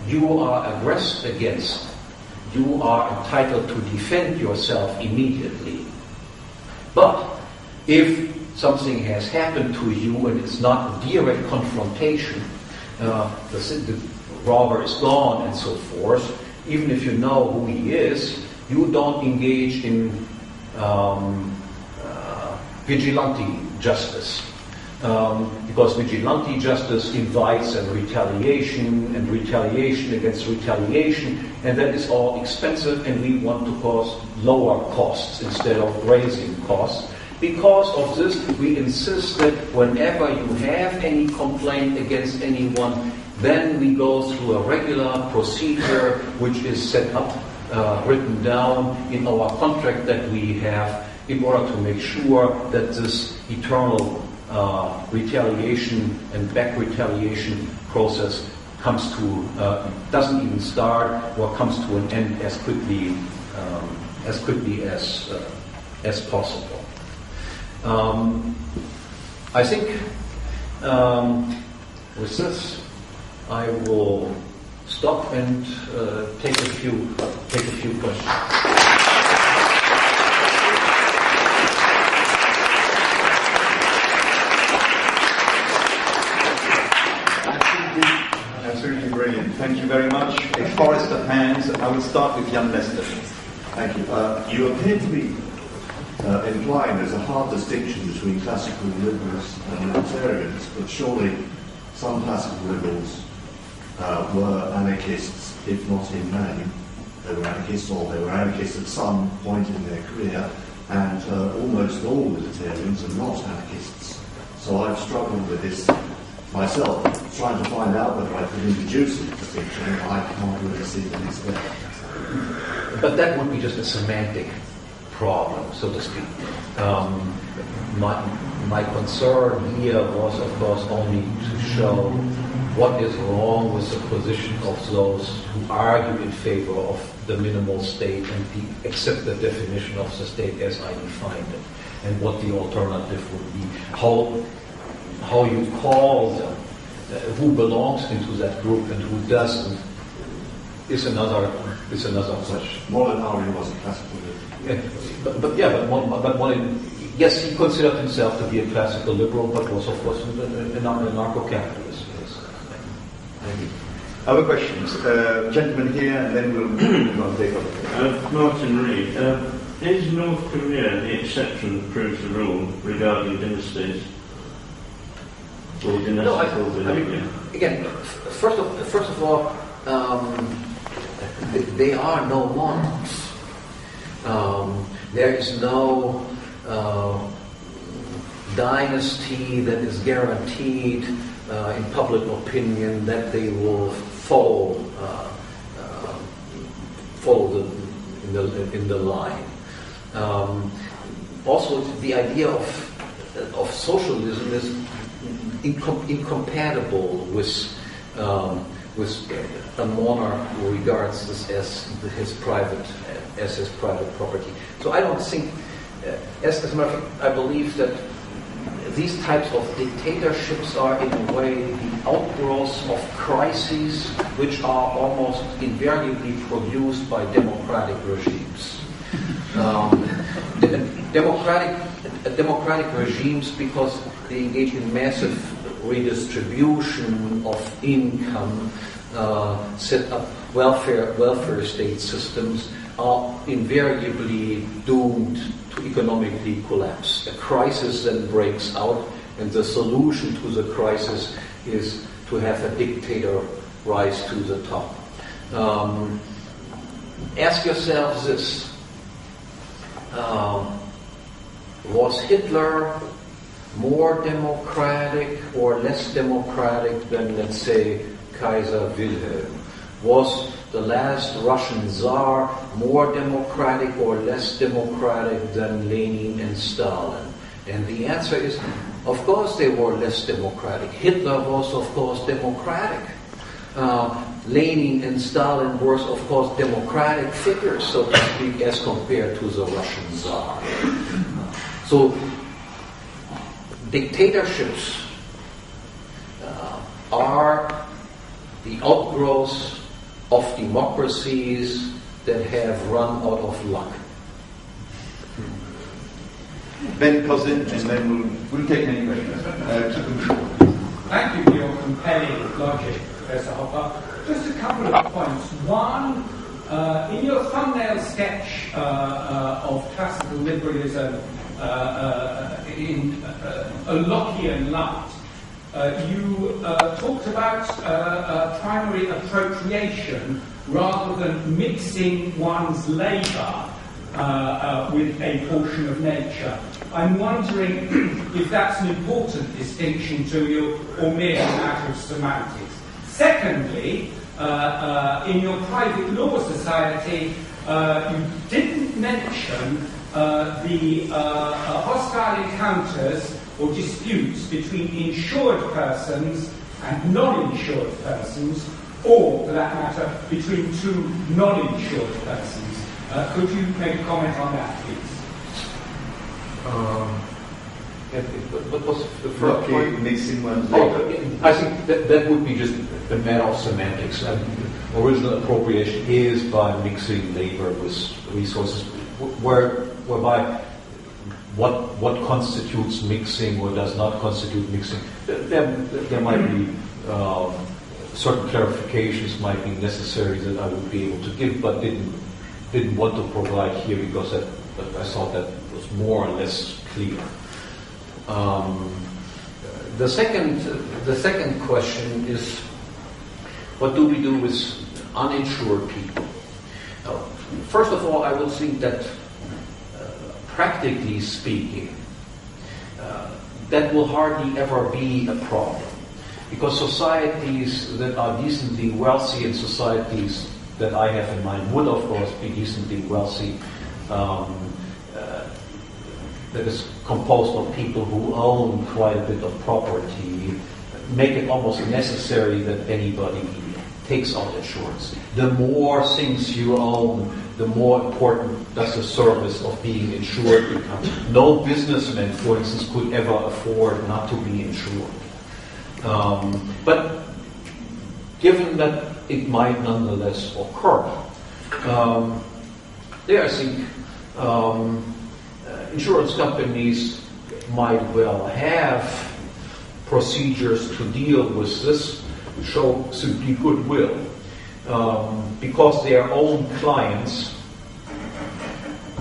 you are aggressed against, you are entitled to defend yourself immediately. But if something has happened to you and it's not a direct confrontation, the robber is gone and so forth, even if you know who he is, you don't engage in vigilante justice. Because vigilante justice invites a retaliation and retaliation against retaliation, and that is all expensive, and we want to cause lower costs instead of raising costs. Because of this, we insist that whenever you have any complaint against anyone, then we go through a regular procedure which is set up, written down in our contract that we have, in order to make sure that this eternal retaliation and back retaliation process comes to, doesn't even start or comes to an end as quickly as possible. I think with this I will stop and take a few questions. Absolutely brilliant. Thank you very much. A forest of hands. I will start with Jan Lester. Thank you. You appear to be implying there's a hard distinction between classical liberals and libertarians, but surely some classical liberals were anarchists, if not in name. They were anarchists, or they were anarchists at some point in their career, and almost all libertarians are not anarchists. So I've struggled with this myself, trying to find out whether I could introduce a distinction, and I can't really see that it's there. But that would be just a semantic problem, so to speak. My concern here was, of course, only to show what is wrong with the position of those who argue in favor of the minimal state and accept the definition of the state as I defined it, and what the alternative would be. How you call them, who belongs into that group and who doesn't, is another question. Molinari was a classical liberal. Yes, he considered himself to be a classical liberal, but was of course an anarcho-capitalist. Yes. Thank you. Other questions? Gentlemen here, and then we'll move on to take up. Martin Reed, is North Korea the exception that proves the rule regarding dynasties? Or dynastical behavior? Again, first of all, they are no monarchs. There is no dynasty that is guaranteed in public opinion that they will follow in the line. Also, the idea of socialism is incompatible with a monarch who regards this as his private property. So I don't think, as a matter of fact, I believe that these types of dictatorships are in a way the outgrowths of crises which are almost invariably produced by democratic regimes. Democratic regimes, because they engage in massive redistribution of income, set up welfare state systems, are invariably doomed to economically collapse. A crisis then breaks out, and the solution to the crisis is to have a dictator rise to the top. Ask yourselves this. Was Hitler more democratic or less democratic than, let's say, Kaiser Wilhelm? Was the last Russian Tsar more democratic or less democratic than Lenin and Stalin? And the answer is, of course they were less democratic. Hitler was, of course, democratic. Lenin and Stalin were, of course, democratic figures, so to speak, as compared to the Russian Tsar. So dictatorships are the outgrowths of democracies that have run out of luck. Ben Cousin, and then we'll take any questions. Thank you for your compelling logic, Professor Hoppe. Just a couple of points. One, in your thumbnail sketch of classical liberalism in a Lockean light, you talked about primary appropriation rather than mixing one's labour with a portion of nature. I'm wondering if that's an important distinction to you or merely a matter of semantics. Secondly, in your private law society, you didn't mention the hostile encounters or disputes between insured persons and non-insured persons, or, for that matter, between two non-insured persons. Could you make a comment on that, please? What was the first point? Mixing ones. I think that would be just a matter of semantics. Original appropriation is by mixing labor with resources, whereby what constitutes mixing or does not constitute mixing. There might be certain clarifications might be necessary that I would be able to give, but didn't want to provide here because I thought that was more or less clear. The second question is, what do we do with uninsured people? First of all, I would think that practically speaking, that will hardly ever be a problem, because societies that are decently wealthy and societies that I have in mind would, of course, be decently wealthy. That is composed of people who own quite a bit of property, make it almost necessary that anybody takes out insurance. The more things you own, the more important does the service of being insured become. No businessman, for instance, could ever afford not to be insured. But given that it might nonetheless occur, there I think insurance companies might well have procedures to deal with this, show simply goodwill, because their own clients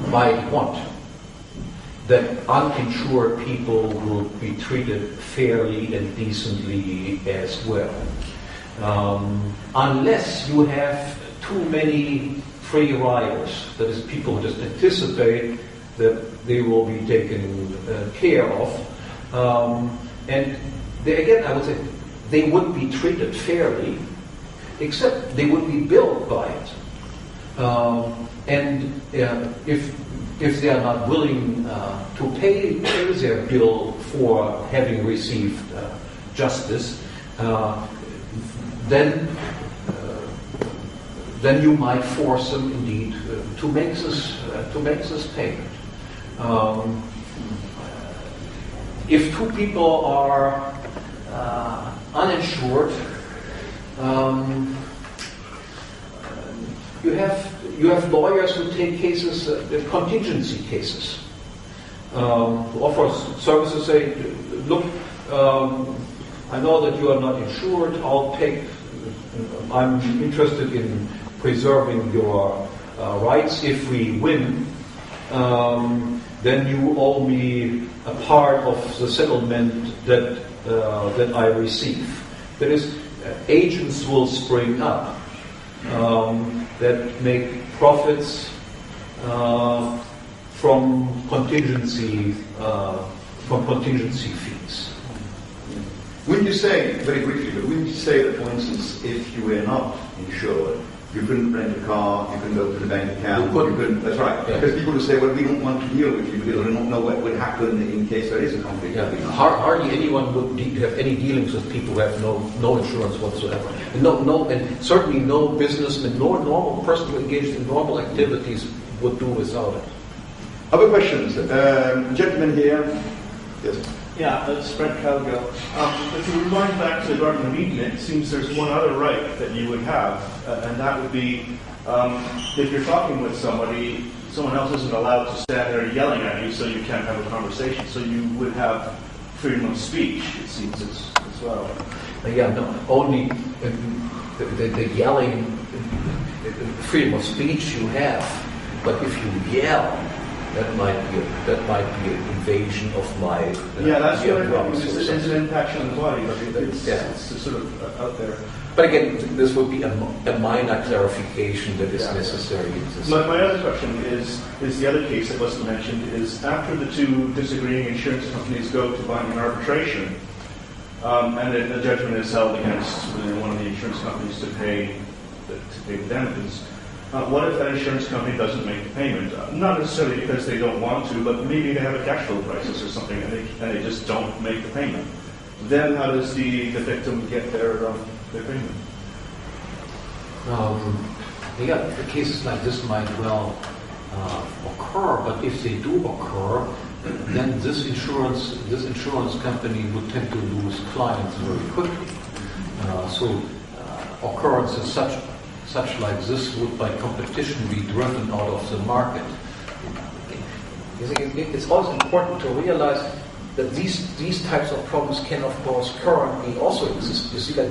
might want that uninsured people will be treated fairly and decently as well. Unless you have too many free riders, that is, people who just anticipate that they will be taken care of. And again, I would say they would be treated fairly, except they would be billed by it. And if they are not willing to pay their bill for having received justice, then you might force them indeed to make this payment. If two people are uninsured, you have lawyers who take cases, contingency cases, who offer services. Say, look, I know that you are not insured. I'm interested in preserving your rights. If we win, then you owe me a part of the settlement that I receive. That is, agents will spring up that make profits from contingency fees. Wouldn't you say, very briefly, but wouldn't you say that, for instance, if you were not insured, you couldn't rent a car, you couldn't go to the bank account, you couldn't, that's right. Yeah. Because people would say, well, we don't want to deal with you because we don't know what would happen in case there is a conflict. Yeah. Hardly anyone would have any dealings with people who have no insurance whatsoever. And certainly no businessman, no normal person who engaged in normal activities would do without it. Other questions? Gentleman here. Yes. Yeah, that's Fred Calgill. If we rewind back to the Garden of Eden, it seems there's one other right that you would have, and that would be if you're talking with somebody, someone else isn't allowed to stand there yelling at you, so you can't have a conversation. So you would have freedom of speech, it seems, as well. Yeah, no, only the yelling, freedom of speech you have, but if you yell, that might be an invasion of my. Yeah, that's idea what of promise or it's something. an impact on the body, but it's sort of out there. But again, this would be a minor clarification that is necessary. My other question is the other case that wasn't mentioned is after the two disagreeing insurance companies go to binding arbitration, and the judgment is held against one of the insurance companies to pay the damages. What if that insurance company doesn't make the payment? Not necessarily because they don't want to, but maybe they have a cash flow crisis or something, and they just don't make the payment. Then how does the victim get their payment? The cases like this might well occur, but if they do occur, then this insurance company would tend to lose clients very quickly. So occurrences such like this would, by competition, be driven out of the market. It's always important to realize that these types of problems can, of course, currently also exist. You see that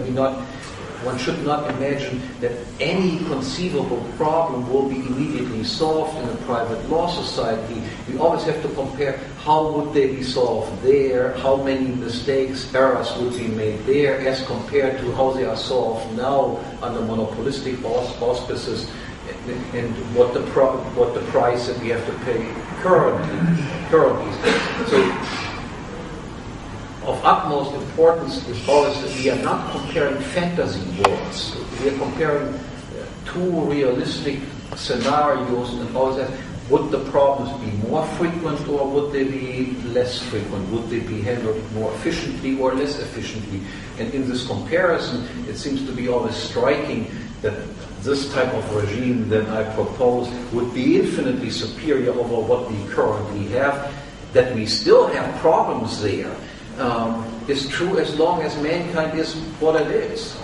one should not imagine that any conceivable problem will be immediately solved in a private law society. We always have to compare how would they be solved there, how many mistakes, errors would be made there, as compared to how they are solved now under monopolistic auspices, and what the price that we have to pay currently. So, of utmost importance is always that we are not comparing fantasy worlds. We are comparing two realistic scenarios and all that. Would the problems be more frequent or would they be less frequent? Would they be handled more efficiently or less efficiently? And in this comparison, it seems to be always striking that this type of regime that I propose would be infinitely superior over what we currently have. That we still have problems there is true as long as mankind is what it is.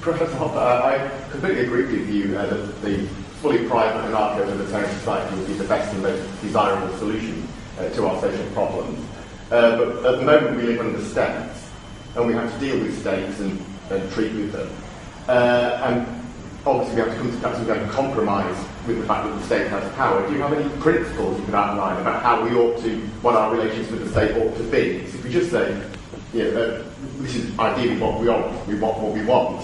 Professor Hoppe, I completely agree with you that the fully private anarcho-libertarian society would be the best and most desirable solution to our social problems. But at the moment we live under states, and we have to deal with states and treat with them. And obviously we have to come to some kind of compromise with the fact that the state has power. Do you have any principles you can outline about how we ought to, what our relations with the state ought to be? So if we just say, this is ideally what we want, what we want,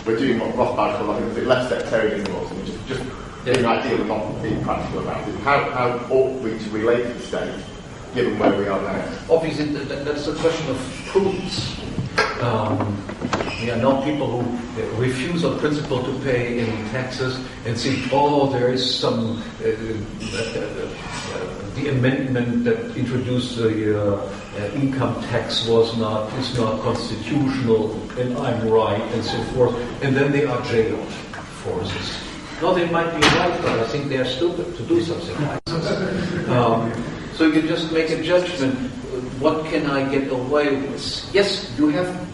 we're doing what Rothbard called, I think, a bit less sectarianism or something, just being ideal and not being practical about it. How ought we to relate to the state, given where we are now? Obviously, that's a question of prudence. There are now people who refuse on principle to pay any taxes and say, there is some the amendment that introduced the income tax is not constitutional, and I'm right, and so forth. And then they are jailed for this. No, they might be right, but I think they are stupid to do something like this. So you just make a judgment. What can I get away with? Yes, you have.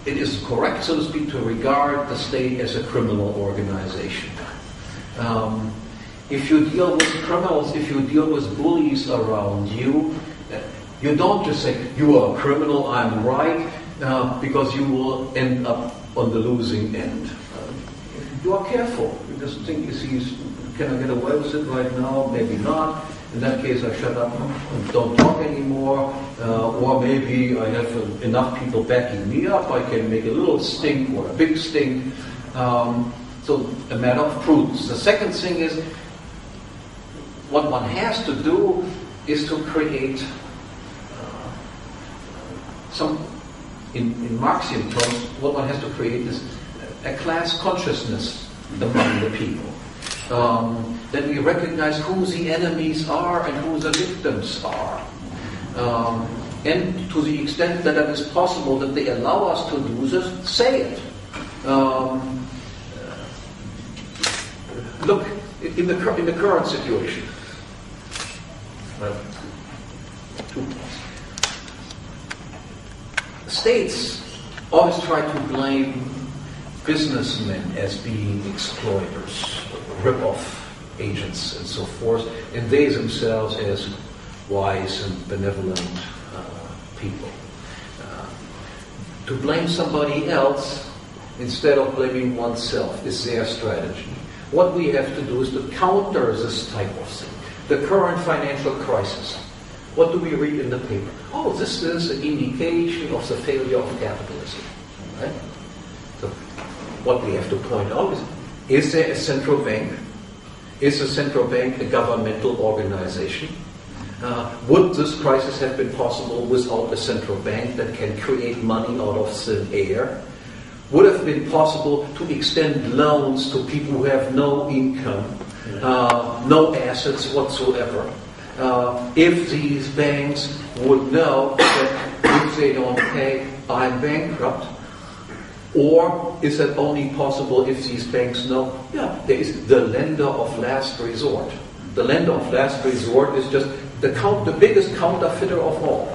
It is correct, so to speak, to regard the state as a criminal organization. If you deal with criminals, if you deal with bullies around you, you don't just say, you are a criminal, I'm right, because you will end up on the losing end. You are careful. You just think, can I get away with it right now? Maybe not. In that case, I shut up and don't talk anymore. Or maybe I have enough people backing me up. I can make a little stink or a big stink. So a matter of prudence. The second thing is, what one has to do is to create in Marxian terms, what one has to create is a class consciousness among the people. That we recognize who the enemies are and who the victims are. And to the extent that it is possible that they allow us to do this, say it. Look, in the current situation, states always try to blame businessmen as being exploiters, rip-off agents and so forth, and they themselves as wise and benevolent people. To blame somebody else instead of blaming oneself is their strategy. What we have to do is to counter this type of thing. The current financial crisis. What do we read in the paper? Oh, this is an indication of the failure of capitalism. Right? So what we have to point out is there a central bank? Is the central bank a governmental organization? Would this crisis have been possible without a central bank that can create money out of thin air? Would have been possible to extend loans to people who have no income, no assets whatsoever, if these banks would know that if they don't pay, I'm bankrupt? Or is that only possible if these banks know, there is the lender of last resort. The lender of last resort is just the biggest counterfeiter of all.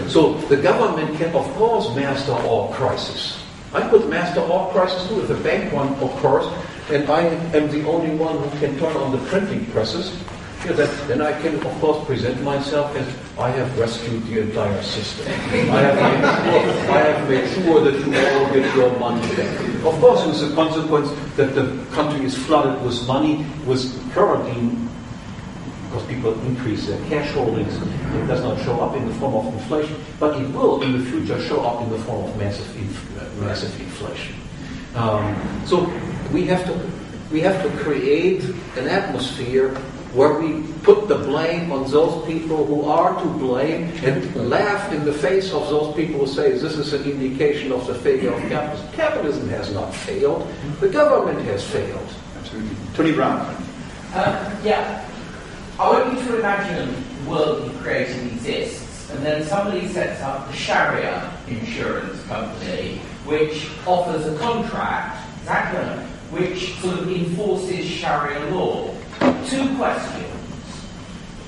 So the government can, of course, master all crises. I could master all crises too. If a bank one occurs, and I am the only one who can turn on the printing presses, then I can, of course, present myself as I have rescued the entire system. I have made sure that you all get your money back. Of course, with the consequence that the country is flooded with money, was currently, because people increase their cash holdings, it does not show up in the form of inflation, but it will in the future show up in the form of massive inflation. So we have to create an atmosphere where we put the blame on those people who are to blame and laugh in the face of those people who say this is an indication of the failure of capitalism. Capitalism has not failed. The government has failed. Absolutely. Tony Brown. I want you to imagine the world you've created exists, and then somebody sets up the Sharia insurance company, which offers a contract, which sort of enforces Sharia law. Two questions.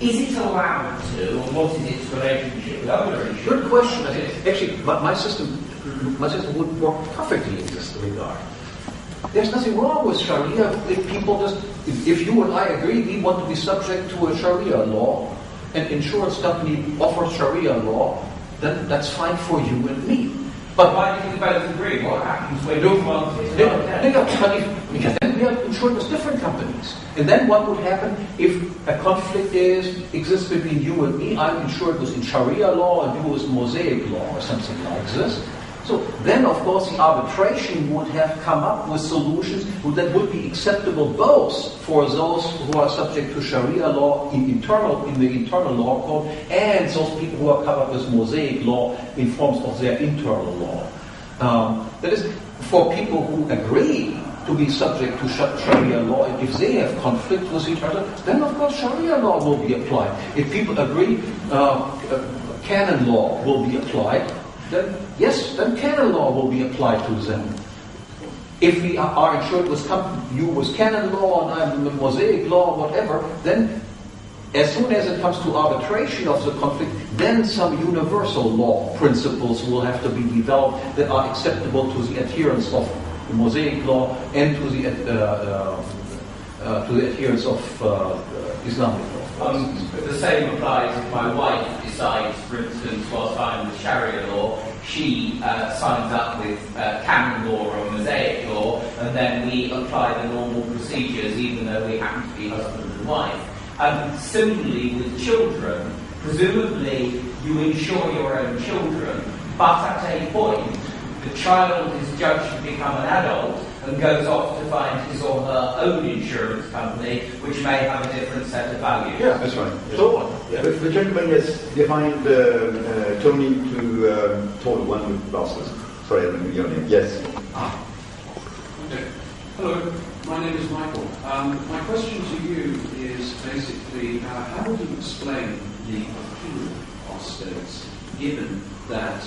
Is it allowed to, and what is its relationship with other insurance? Good question. Actually, my system would work perfectly in this regard. There's nothing wrong with Sharia if you and I agree we want to be subject to a Sharia law, an insurance company offers Sharia law, then that's fine for you and me. But why do you both agree? What happens when you want it? Because then we are insured with different companies. And then what would happen if a conflict exists between you and me? I'm insured with Sharia law and you with Mosaic law or something like this. So then, of course, the arbitration would have come up with solutions that would be acceptable both for those who are subject to Sharia law in the internal law code and those people who are covered with Mosaic law in forms of their internal law. That is, for people who agree to be subject to Sharia law, and if they have conflict with each other, then of course Sharia law will be applied. If people agree canon law will be applied, then canon law will be applied to them. If we are insured with you with canon law and I'm with Mosaic law, whatever, then as soon as it comes to arbitration of the conflict, then some universal law principles will have to be developed that are acceptable to the adherents of the Mosaic law and to the adherents of Islamic law. The same applies if my wife decides, for instance, whilst I'm with Sharia law, she signs up with canon law or Mosaic law, and then we apply the normal procedures even though we happen to be husband and wife. Similarly with children, presumably you insure your own children, but at a point the child is judged to become an adult and goes off to find his or her own insurance company, which may have a different set of values. Yeah, that's right. So, the gentleman has defined Tony to total one with glasses. Sorry, I didn't know your name. Yes. Okay. Hello, my name is Michael. My question to you is basically, how would you explain the appeal of states, given that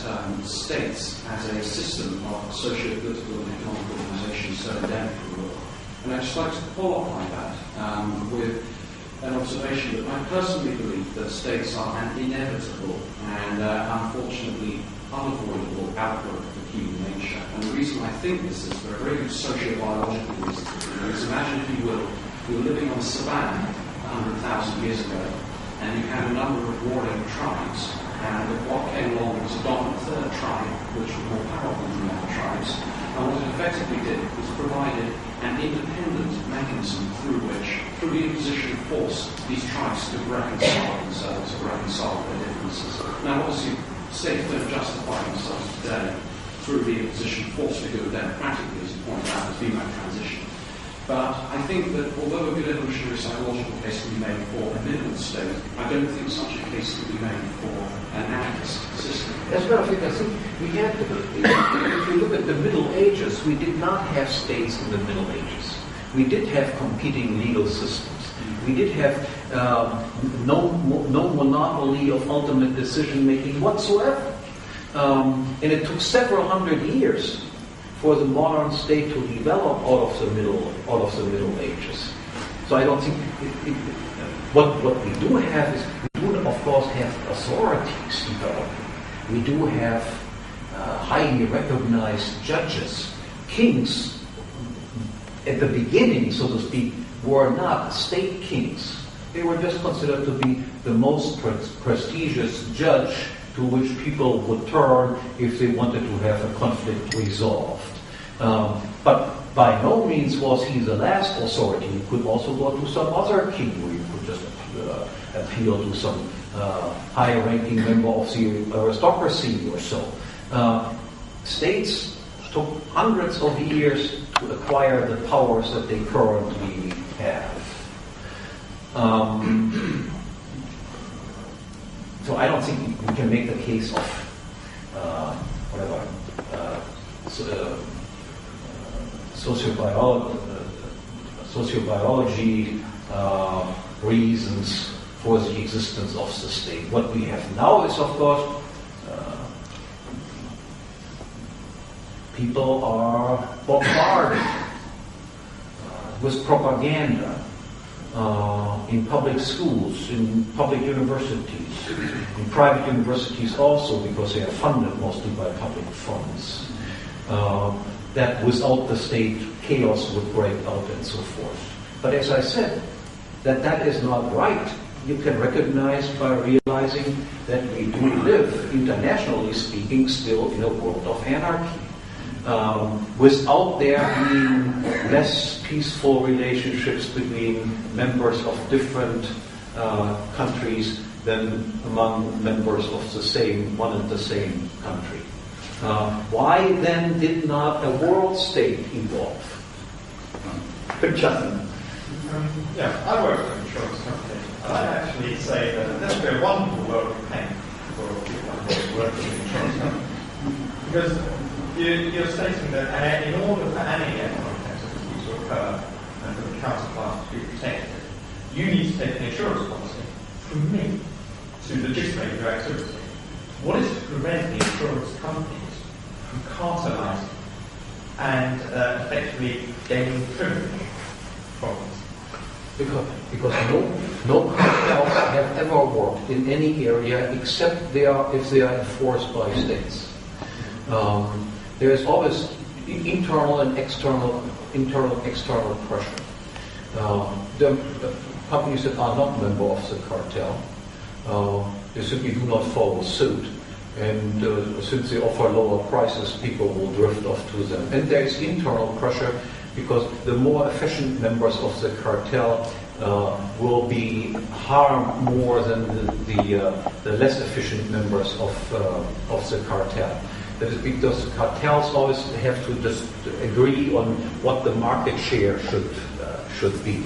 states as a system of socio-political and economic organisation so endemic in the world? And I'd just like to qualify that with an observation that I personally believe that states are an inevitable and unfortunately unavoidable outgrowth of human nature. And the reason I think this is for a very good socio-biological reason. Imagine, if you will, you were living on the savannah 100,000 years ago, and you had a number of warring tribes, and what came along was a dominant third tribe, which were more powerful than the other tribes, And what it effectively did was provided an independent mechanism through which, through the imposition of force, these tribes could reconcile themselves or reconcile their differences. Now, obviously, states don't justify themselves today through the imposition of force to do it democratically, as you pointed out, there's been that transition. But I think that although a good evolutionary psychological case can be made for a middle state, I don't think such a case can be made for an anarchist system. As a matter of fact, I think we had to, if you look at the Middle Ages, we did not have states in the Middle Ages. We did have competing legal systems. We did have no monopoly of ultimate decision-making whatsoever. And it took several hundred years for the modern state to develop out of the Middle Ages. So I don't think what we do have is we do of course have authorities developing. We do have highly recognized judges. Kings at the beginning, so to speak, were not state kings. They were just considered to be the most prestigious judge to which people would turn if they wanted to have a conflict resolved. But by no means was he the last authority. You could also go to some other king where you could just appeal to some high-ranking member of the aristocracy or so. States took hundreds of years to acquire the powers that they currently have. So I don't think we can make the case of sociobiology reasons for the existence of the state. What we have now is, of course, people are bombarded with propaganda in public schools, in public universities, in private universities also, because they are funded mostly by public funds. That without the state, chaos would break out and so forth. But as I said, that is not right. You can recognize by realizing that we do live, internationally speaking, still in a world of anarchy. Without there being less peaceful relationships between members of different countries than among members of the same, one and the same country. Why then did not a world state evolve? Yeah, I work for an insurance company. I actually say that there's been a wonderful world of pain for people who work in an insurance company. Because you're stating that in order for any economic activity to occur and for the counterparty to be protected, you need to take an insurance policy from me to legitimate your activity. What is to prevent the insurance companies from cartelising and effectively gaining privilege from it? Because no cartels have ever worked in any area except if they are enforced by states. There is always internal and external pressure. The companies that are not members of the cartel, they simply do not follow suit. And since they offer lower prices, people will drift off to them. And there is internal pressure because the more efficient members of the cartel will be harmed more than the less efficient members of the cartel. That is because the cartels always have to just agree on what the market share should be.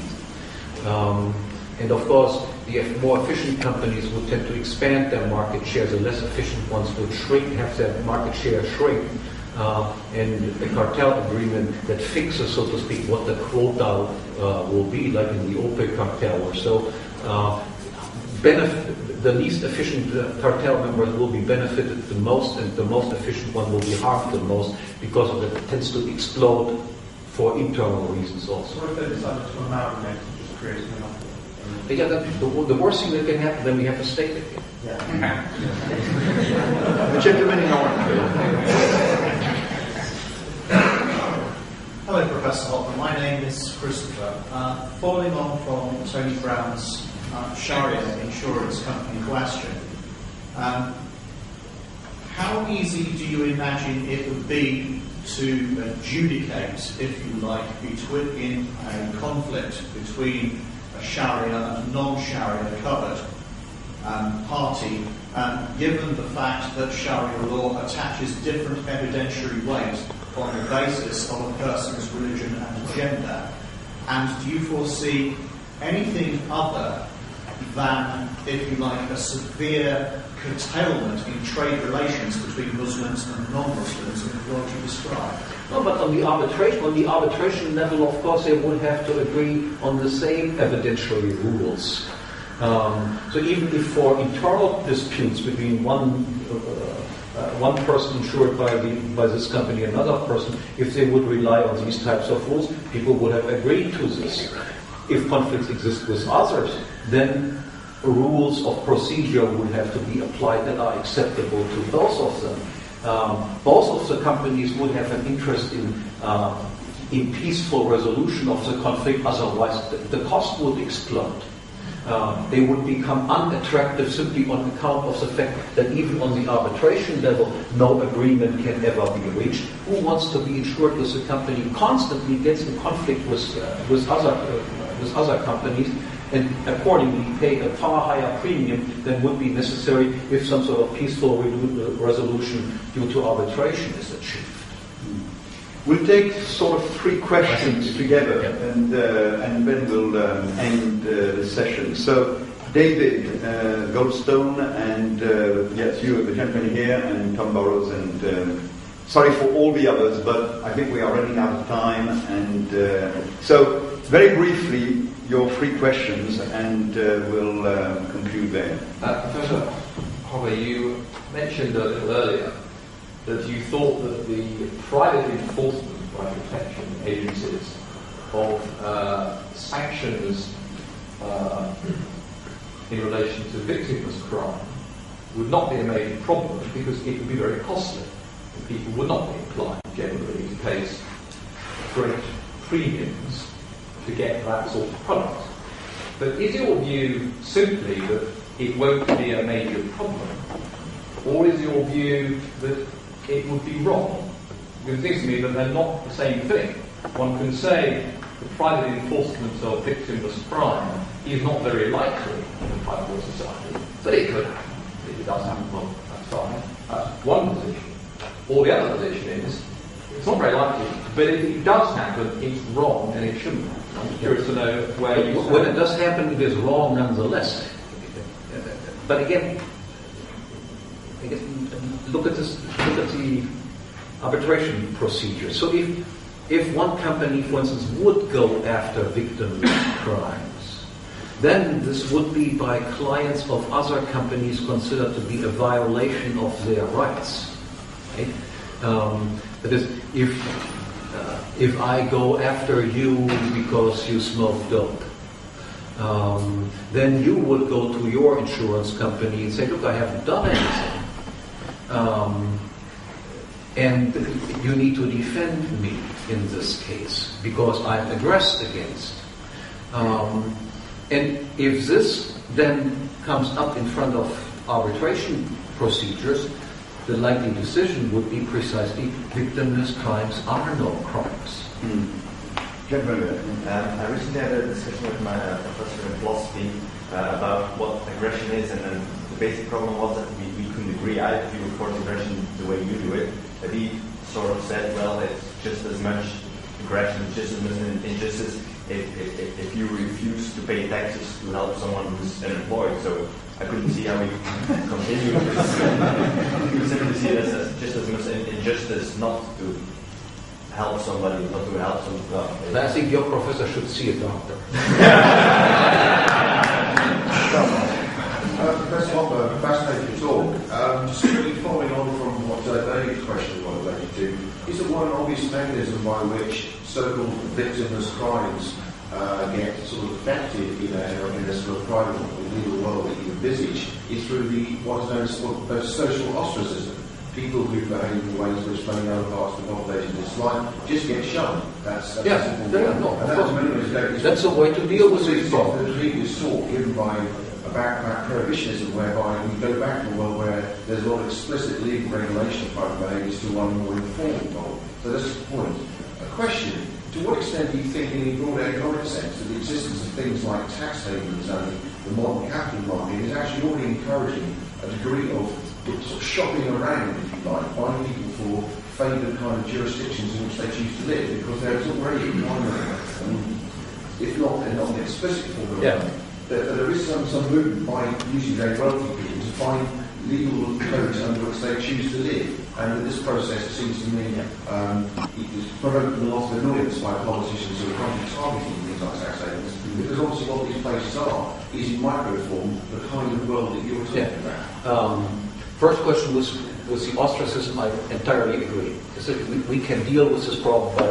And of course, the more efficient companies would tend to expand their market share. The less efficient ones would have their market share shrink. And the cartel agreement that fixes, so to speak, what the quota will be, like in the OPEC cartel or so, the least efficient cartel members will be benefited the most, and the most efficient one will be harmed the most because of it tends to explode for internal reasons also. What if they decided to amalgamate and just create a monopoly? Yeah, the worst thing that can happen, then we have a state again. Yeah. The gentleman in orange. Hello, Professor Hoppe. My name is Christopher. Following on from Tony Brown's Sharia insurance company question, how easy do you imagine it would be to adjudicate, if you like, in a conflict between a Sharia and non-Sharia covered party, given the fact that Sharia law attaches different evidentiary weight on the basis of a person's religion and gender? And do you foresee anything other than, if you like, a severe curtailment in trade relations between Muslims and non-Muslims in the world you describe? No, but on the arbitration level, of course, they would have to agree on the same evidentiary rules. So even if for internal disputes between one person insured by this company and another person, if they would rely on these types of rules, people would have agreed to this. If conflicts exist with others, then rules of procedure would have to be applied that are acceptable to both of them. Both of the companies would have an interest in peaceful resolution of the conflict, otherwise the cost would explode. They would become unattractive simply on account of the fact that even on the arbitration level, no agreement can ever be reached. Who wants to be insured with a company constantly gets in conflict with other companies, and accordingly pay a far higher premium than would be necessary if some sort of peaceful resolution due to arbitration is achieved. We'll take sort of three questions together, and then we'll end the session. So, David Goldstone, and yes, you, the gentleman here, and Tom Burrows, and sorry for all the others, but I think we are running out of time. And so, very briefly, your three questions, and we'll conclude there. Professor Hoppe, you mentioned a little earlier that you thought that the private enforcement by protection agencies of sanctions in relation to victimless crime would not be a major problem because it would be very costly. And people would not be inclined generally to pay great premiums to get that sort of product. But is your view simply that it won't be a major problem, or is your view that it would be wrong? Because it seems to me that they're not the same thing. One can say the private enforcement of victimless crime is not very likely in a private law society, but it could happen. If it does happen, well, that's fine. That's one position. Or the other position is, it's not very likely, but if it does happen, it's wrong and it shouldn't happen. I'm curious to know where you stand. When it does happen, it is wrong nonetheless. But again, look at the arbitration procedure. So if one company, for instance, would go after victimless crimes, then this would be by clients of other companies considered to be a violation of their rights. Right? That is, if I go after you because you smoke dope, then you would go to your insurance company and say, look, I haven't done anything. And you need to defend me in this case because I'm aggressed against. And if this then comes up in front of arbitration procedures, the likely decision would be precisely victimless crimes are no crimes. I recently had a discussion with my professor in philosophy about what aggression is, and then the basic problem was that we couldn't agree. I view, of course, aggression the way you do it. But he sort of said, well, it's just as much aggression, just as much injustice if you refuse to pay taxes to help someone who's unemployed. So I couldn't see how we continue with this. You simply see it as just as much injustice not to help somebody, not to help somebody. I think your professor should see a doctor. Professor Hoppe, fascinating talk. Just quickly following on from what David's question was related to, is there one obvious mechanism by which so-called victimless crimes get sort of affected in a sort of private legal world that you envisage is through what is known as social ostracism. People who behave in ways which many other parts of the population dislike just get shunned. That's a simple that's a way to deal with these problems. The previous talk given by about prohibitionism, whereby we go back to a world where there's a lot of explicit legal regulation of private behaviours to one more informed model. So that's the point. A question, to what extent do you think in a broader economic sense that the existence of things like tax havens and the modern capital market is actually already encouraging a degree of sort of shopping around, if you like, by people for favoured kind of jurisdictions in which they choose to live, because there is already a kind of, if not in an explicit form, there is some movement by usually very wealthy people to find legal codes under which they choose to live. And this process, it seems to me, is provoking a lot of annoyance by politicians who are currently targeting things like tax havens, because obviously what these places are is in microform the kind of world that you're talking about. First question was the ostracism. I entirely agree. We can deal with this problem by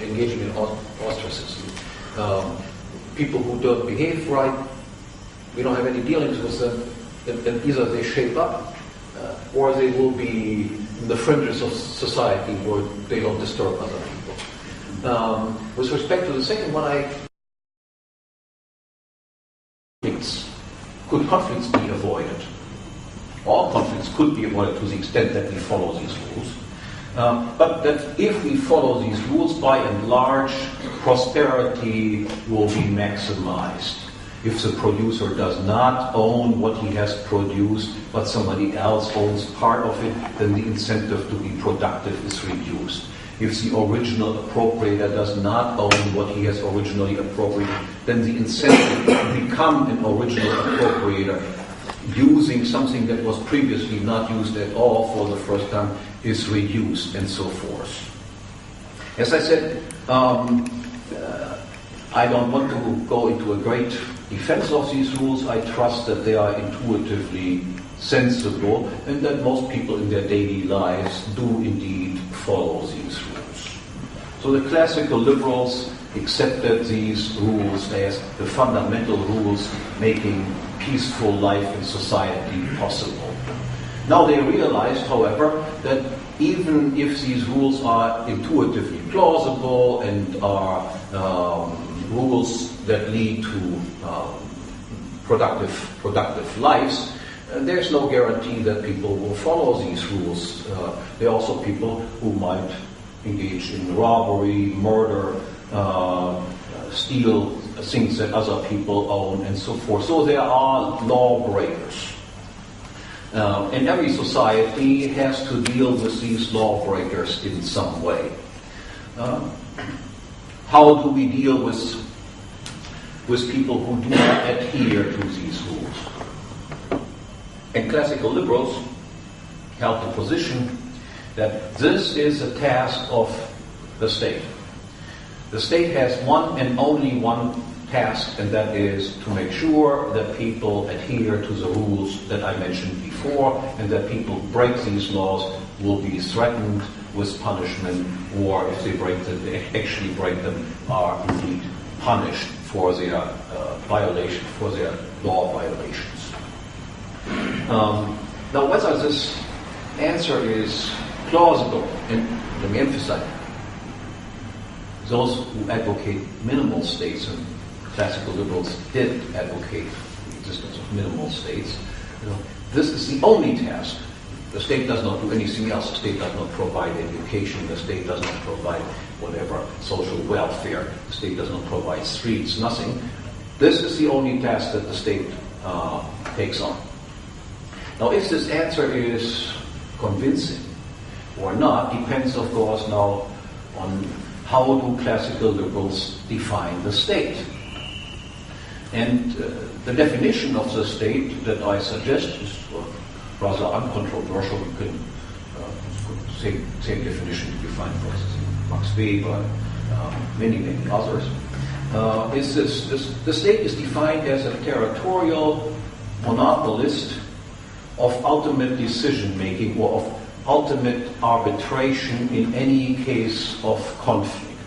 engaging in ostracism. People who don't behave right, we don't have any dealings with them, and either they shape up or they will be in the fringes of society where they don't disturb other people. With respect to the second one, could conflicts be avoided? All conflicts could be avoided to the extent that we follow these rules. But that if we follow these rules, by and large, prosperity will be maximized. If the producer does not own what he has produced, but somebody else owns part of it, then the incentive to be productive is reduced. If the original appropriator does not own what he has originally appropriated, then the incentive to become an original appropriator using something that was previously not used at all for the first time is reduced, and so forth. As I said, I don't want to go into a great defense of these rules. I trust that they are intuitively sensible and that most people in their daily lives do indeed follow these rules. So the classical liberals accepted these rules as the fundamental rules making peaceful life in society possible. Now they realized, however, that even if these rules are intuitively plausible and are rules that lead to productive lives, there's no guarantee that people will follow these rules. There are also people who might engage in robbery, murder, steal things that other people own, and so forth. So there are lawbreakers. And every society has to deal with these lawbreakers in some way. How do we deal with people who do not adhere to these rules? And classical liberals held the position that this is a task of the state. The state has one and only one task, and that is to make sure that people adhere to the rules that I mentioned before, and that people who break these laws will be threatened with punishment, or if they break them, they actually break them, are indeed punished for their violation, for their law violations. Now, whether this answer is plausible, and let me emphasize, those who advocate minimal states, and classical liberals did advocate the existence of minimal states, this is the only task. The state does not do anything else. The state does not provide education. The state does not provide whatever social welfare. The state does not provide streets, nothing. This is the only task that the state takes on. Now, if this answer is convincing or not depends, of course, now on how do classical liberals define the state. And the definition of the state that I suggest is rather uncontroversial. You can same definition you find, for instance, in Max Weber, many others. The state is defined as a territorial monopolist of ultimate decision-making or of ultimate arbitration in any case of conflict.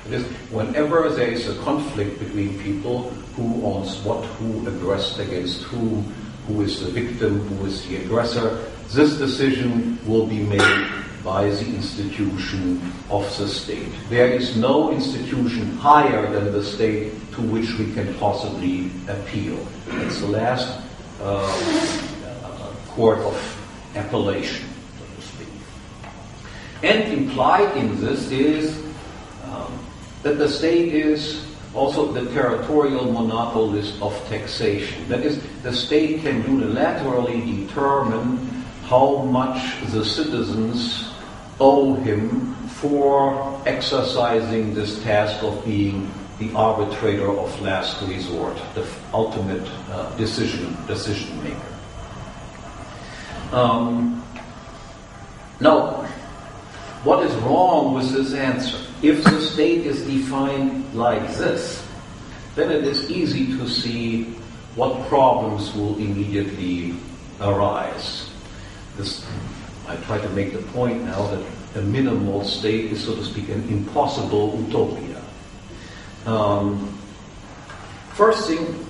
It is whenever there is a conflict between people, who owns what, who aggressed against whom, who is the victim, who is the aggressor, this decision will be made by the institution of the state. There is no institution higher than the state to which we can possibly appeal. It's the last court of appellation, so to speak. And implied in this is that the state is also the territorial monopolist of taxation. That is, the state can unilaterally determine how much the citizens owe him for exercising this task of being the arbitrator of last resort, the ultimate decision maker. Now, what is wrong with this answer? If the state is defined like this, then it is easy to see what problems will immediately arise. I try to make the point now that a minimal state is, so to speak, an impossible utopia. First thing,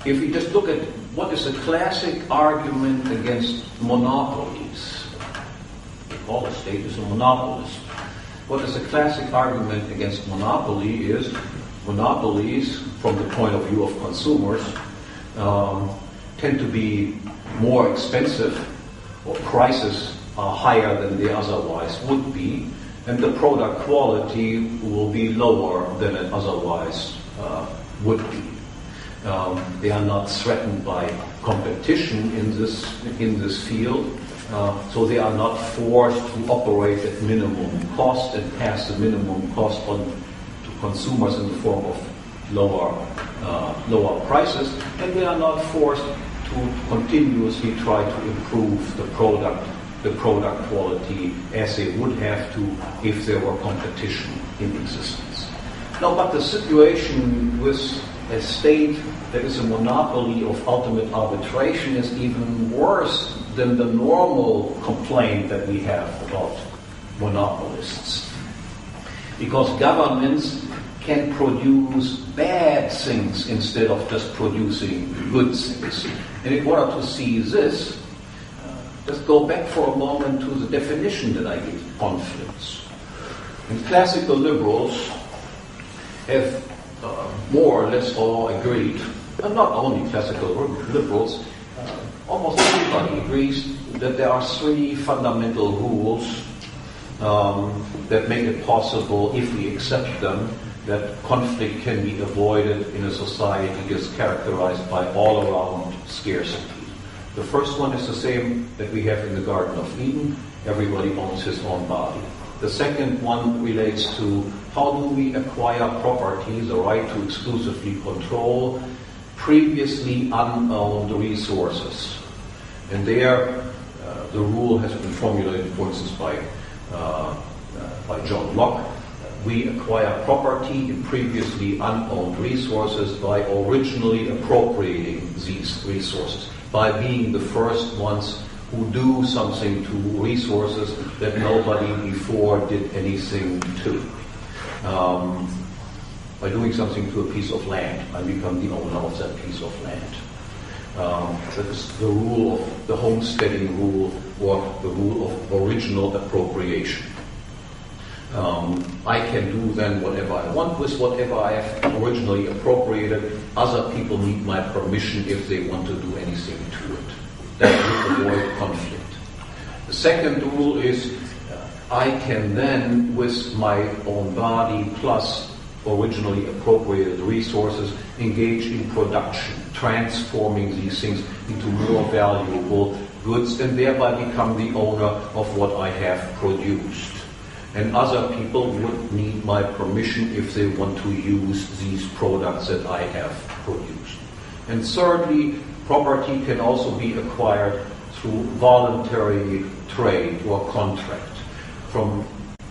if we just look at what is a classic argument against monopolies, all the state is a monopolist. What is a classic argument against monopoly is monopolies, from the point of view of consumers, tend to be more expensive, or prices are higher than they otherwise would be, and the product quality will be lower than it otherwise would be. They are not threatened by competition in this field, so they are not forced to operate at minimum cost and pass the minimum cost on to consumers in the form of lower prices, and they are not forced to continuously try to improve the product quality as they would have to if there were competition in existence. Now, but the situation with a state that is a monopoly of ultimate arbitration is even worse than the normal complaint that we have about monopolists. Because governments can produce bad things instead of just producing good things. And in order to see this, let's go back for a moment to the definition that I gave, conflicts. And classical liberals have more or less all agreed, and not only classical liberals, almost everybody agrees that there are three fundamental rules that make it possible, if we accept them, that conflict can be avoided in a society that is characterized by all-around scarcity. The first one is the same that we have in the Garden of Eden: everybody owns his own body. The second one relates to how do we acquire property, the right to exclusively control previously unowned resources. And there, the rule has been formulated, for instance, by John Locke. We acquire property in previously unowned resources by originally appropriating these resources, by being the first ones who do something to resources that nobody before did anything to. By doing something to a piece of land, I become the owner of that piece of land. That is the rule of the homesteading rule, or the rule of original appropriation. I can do then whatever I want with whatever I have originally appropriated. Other people need my permission if they want to do anything to it. That will avoid conflict. The second rule is I can then, with my own body plus originally appropriated resources, engage in production, transforming these things into more valuable goods, and thereby become the owner of what I have produced. And other people would need my permission if they want to use these products that I have produced. And thirdly, property can also be acquired through voluntary trade or contract, from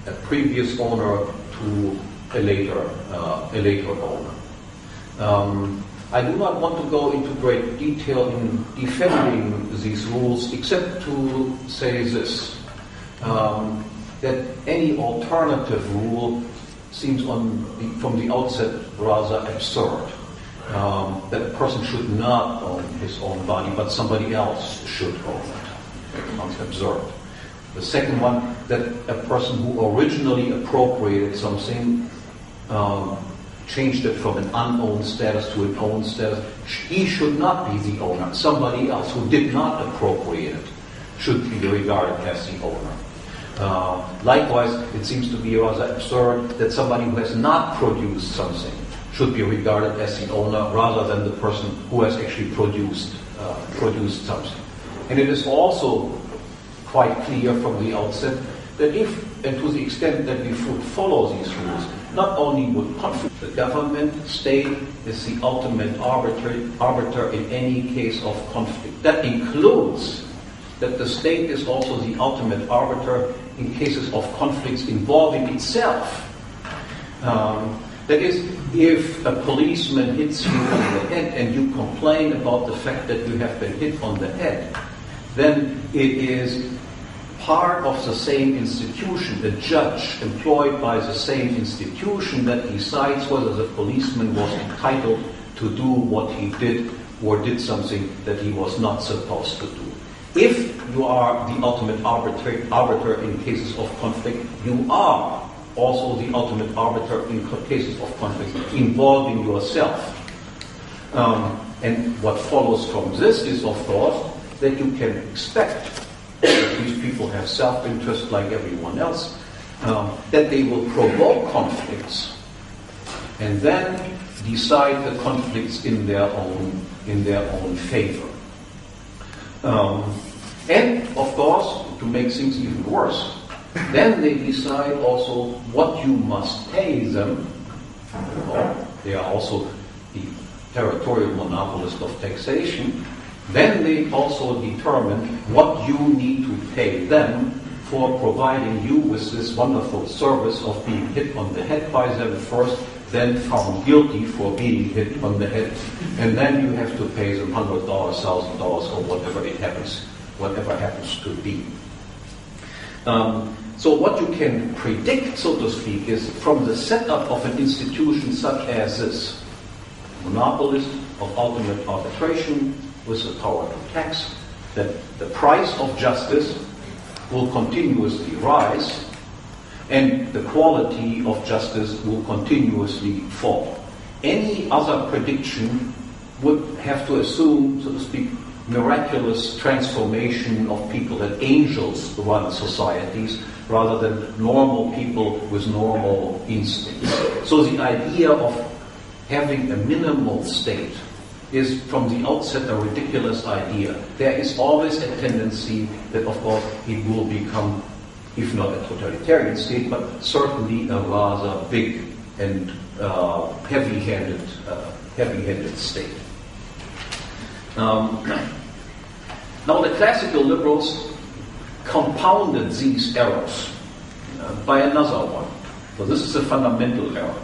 a previous owner to a later owner. I do not want to go into great detail in defending these rules, except to say this, that any alternative rule seems from the outset rather absurd. That a person should not own his own body, but somebody else should own it. It sounds absurd. The second one, that a person who originally appropriated something, changed it from an unowned status to an owned status, he should not be the owner. Somebody else who did not appropriate it should be regarded as the owner. Likewise, it seems to be rather absurd that somebody who has not produced something should be regarded as the owner rather than the person who has actually produced something. And it is also quite clear from the outset that if, and to the extent that we should follow these rules, not only would conflict, the government, state is the ultimate arbiter in any case of conflict. That includes that the state is also the ultimate arbiter in cases of conflicts involving itself. That is, if a policeman hits you on the head and you complain about the fact that you have been hit on the head, then it is part of the same institution, the judge employed by the same institution, that decides whether the policeman was entitled to do what he did or did something that he was not supposed to do. If you are the ultimate arbiter in cases of conflict, you are also the ultimate arbiter in cases of conflict involving yourself. And what follows from this is, of course, that you can expect that these people have self-interest like everyone else, that they will provoke conflicts and then decide the conflicts in their own favor. And, of course, to make things even worse, then they decide also what you must pay them. They are also the territorial monopolist of taxation. Then they also determine what you need to pay them for providing you with this wonderful service of being hit on the head by them first, then found guilty for being hit on the head, and then you have to pay them $100, $1,000, or whatever happens to be. So what you can predict, so to speak, is from the setup of an institution such as this, monopolist of ultimate arbitration with the power to tax, that the price of justice will continuously rise and the quality of justice will continuously fall. Any other prediction would have to assume, so to speak, miraculous transformation of people, that angels run societies rather than normal people with normal instincts. So the idea of having a minimal state is from the outset a ridiculous idea. There is always a tendency that, of course, it will become, if not a totalitarian state, but certainly a rather big and heavy-handed state. Now the classical liberals compounded these errors by another one. So this is a fundamental error.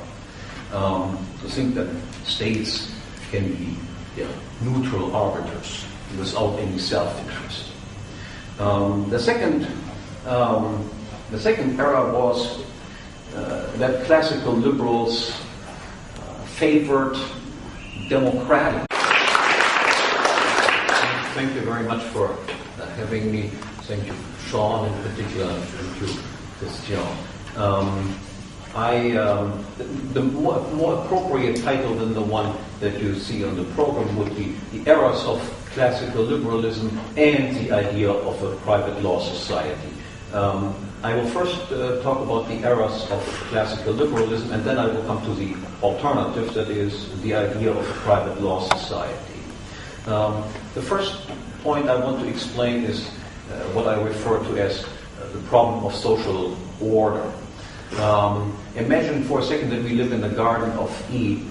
To think that states can be neutral arbiters without any self-interest. The second error was that classical liberals favored democratic. Thank you very much for having me. Thank you, Sean, in particular, and thank you, Christian. The more appropriate title than the one that you see on the program would be The Errors of Classical Liberalism and the Idea of a Private Law Society. I will first talk about the errors of classical liberalism, and then I will come to the alternative, that is the idea of a private law society. The first point I want to explain is what I refer to as the problem of social order. Imagine for a second that we live in the Garden of Eden.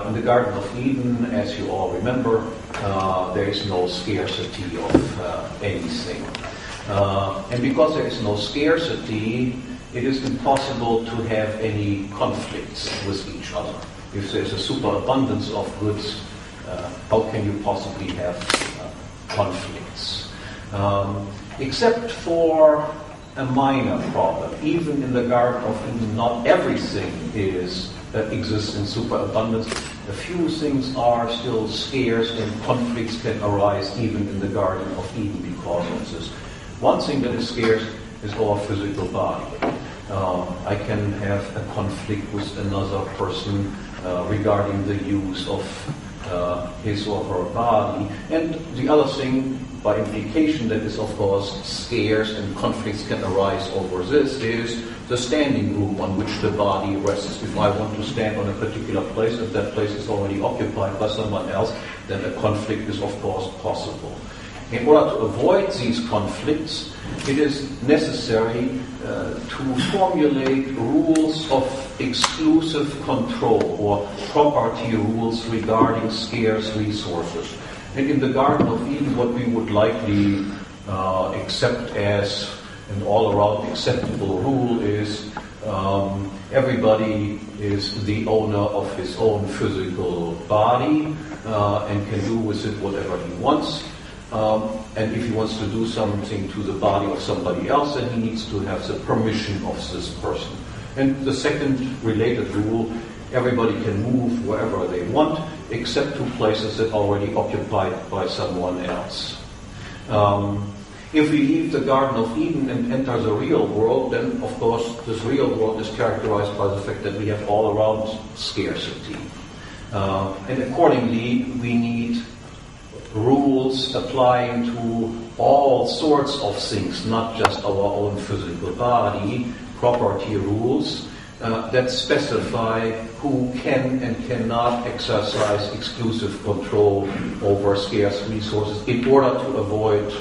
In the Garden of Eden, as you all remember, there is no scarcity of anything. And because there is no scarcity, it is impossible to have any conflicts with each other. If there's a superabundance of goods, how can you possibly have conflicts? Except for a minor problem. Even in the Garden of Eden, not everything exists in superabundance. A few things are still scarce, and conflicts can arise even in the Garden of Eden because of this. One thing that is scarce is our physical body. I can have a conflict with another person regarding the use of his or her body. And the other thing, by implication, that is of course scarce and conflicts can arise over this, is the standing room on which the body rests. If I want to stand on a particular place, if that place is already occupied by someone else, then a conflict is of course possible. In order to avoid these conflicts, it is necessary to formulate rules of exclusive control or property rules regarding scarce resources. And in the Garden of Eden, what we would likely accept as an all-around acceptable rule is everybody is the owner of his own physical body and can do with it whatever he wants. And if he wants to do something to the body of somebody else, then he needs to have the permission of this person. And the second related rule, everybody can move wherever they want, except to places that are already occupied by someone else. If we leave the Garden of Eden and enter the real world, then of course this real world is characterized by the fact that we have all around scarcity. And accordingly, we need rules applying to all sorts of things, not just our own physical body, property rules that specify who can and cannot exercise exclusive control over scarce resources in order to avoid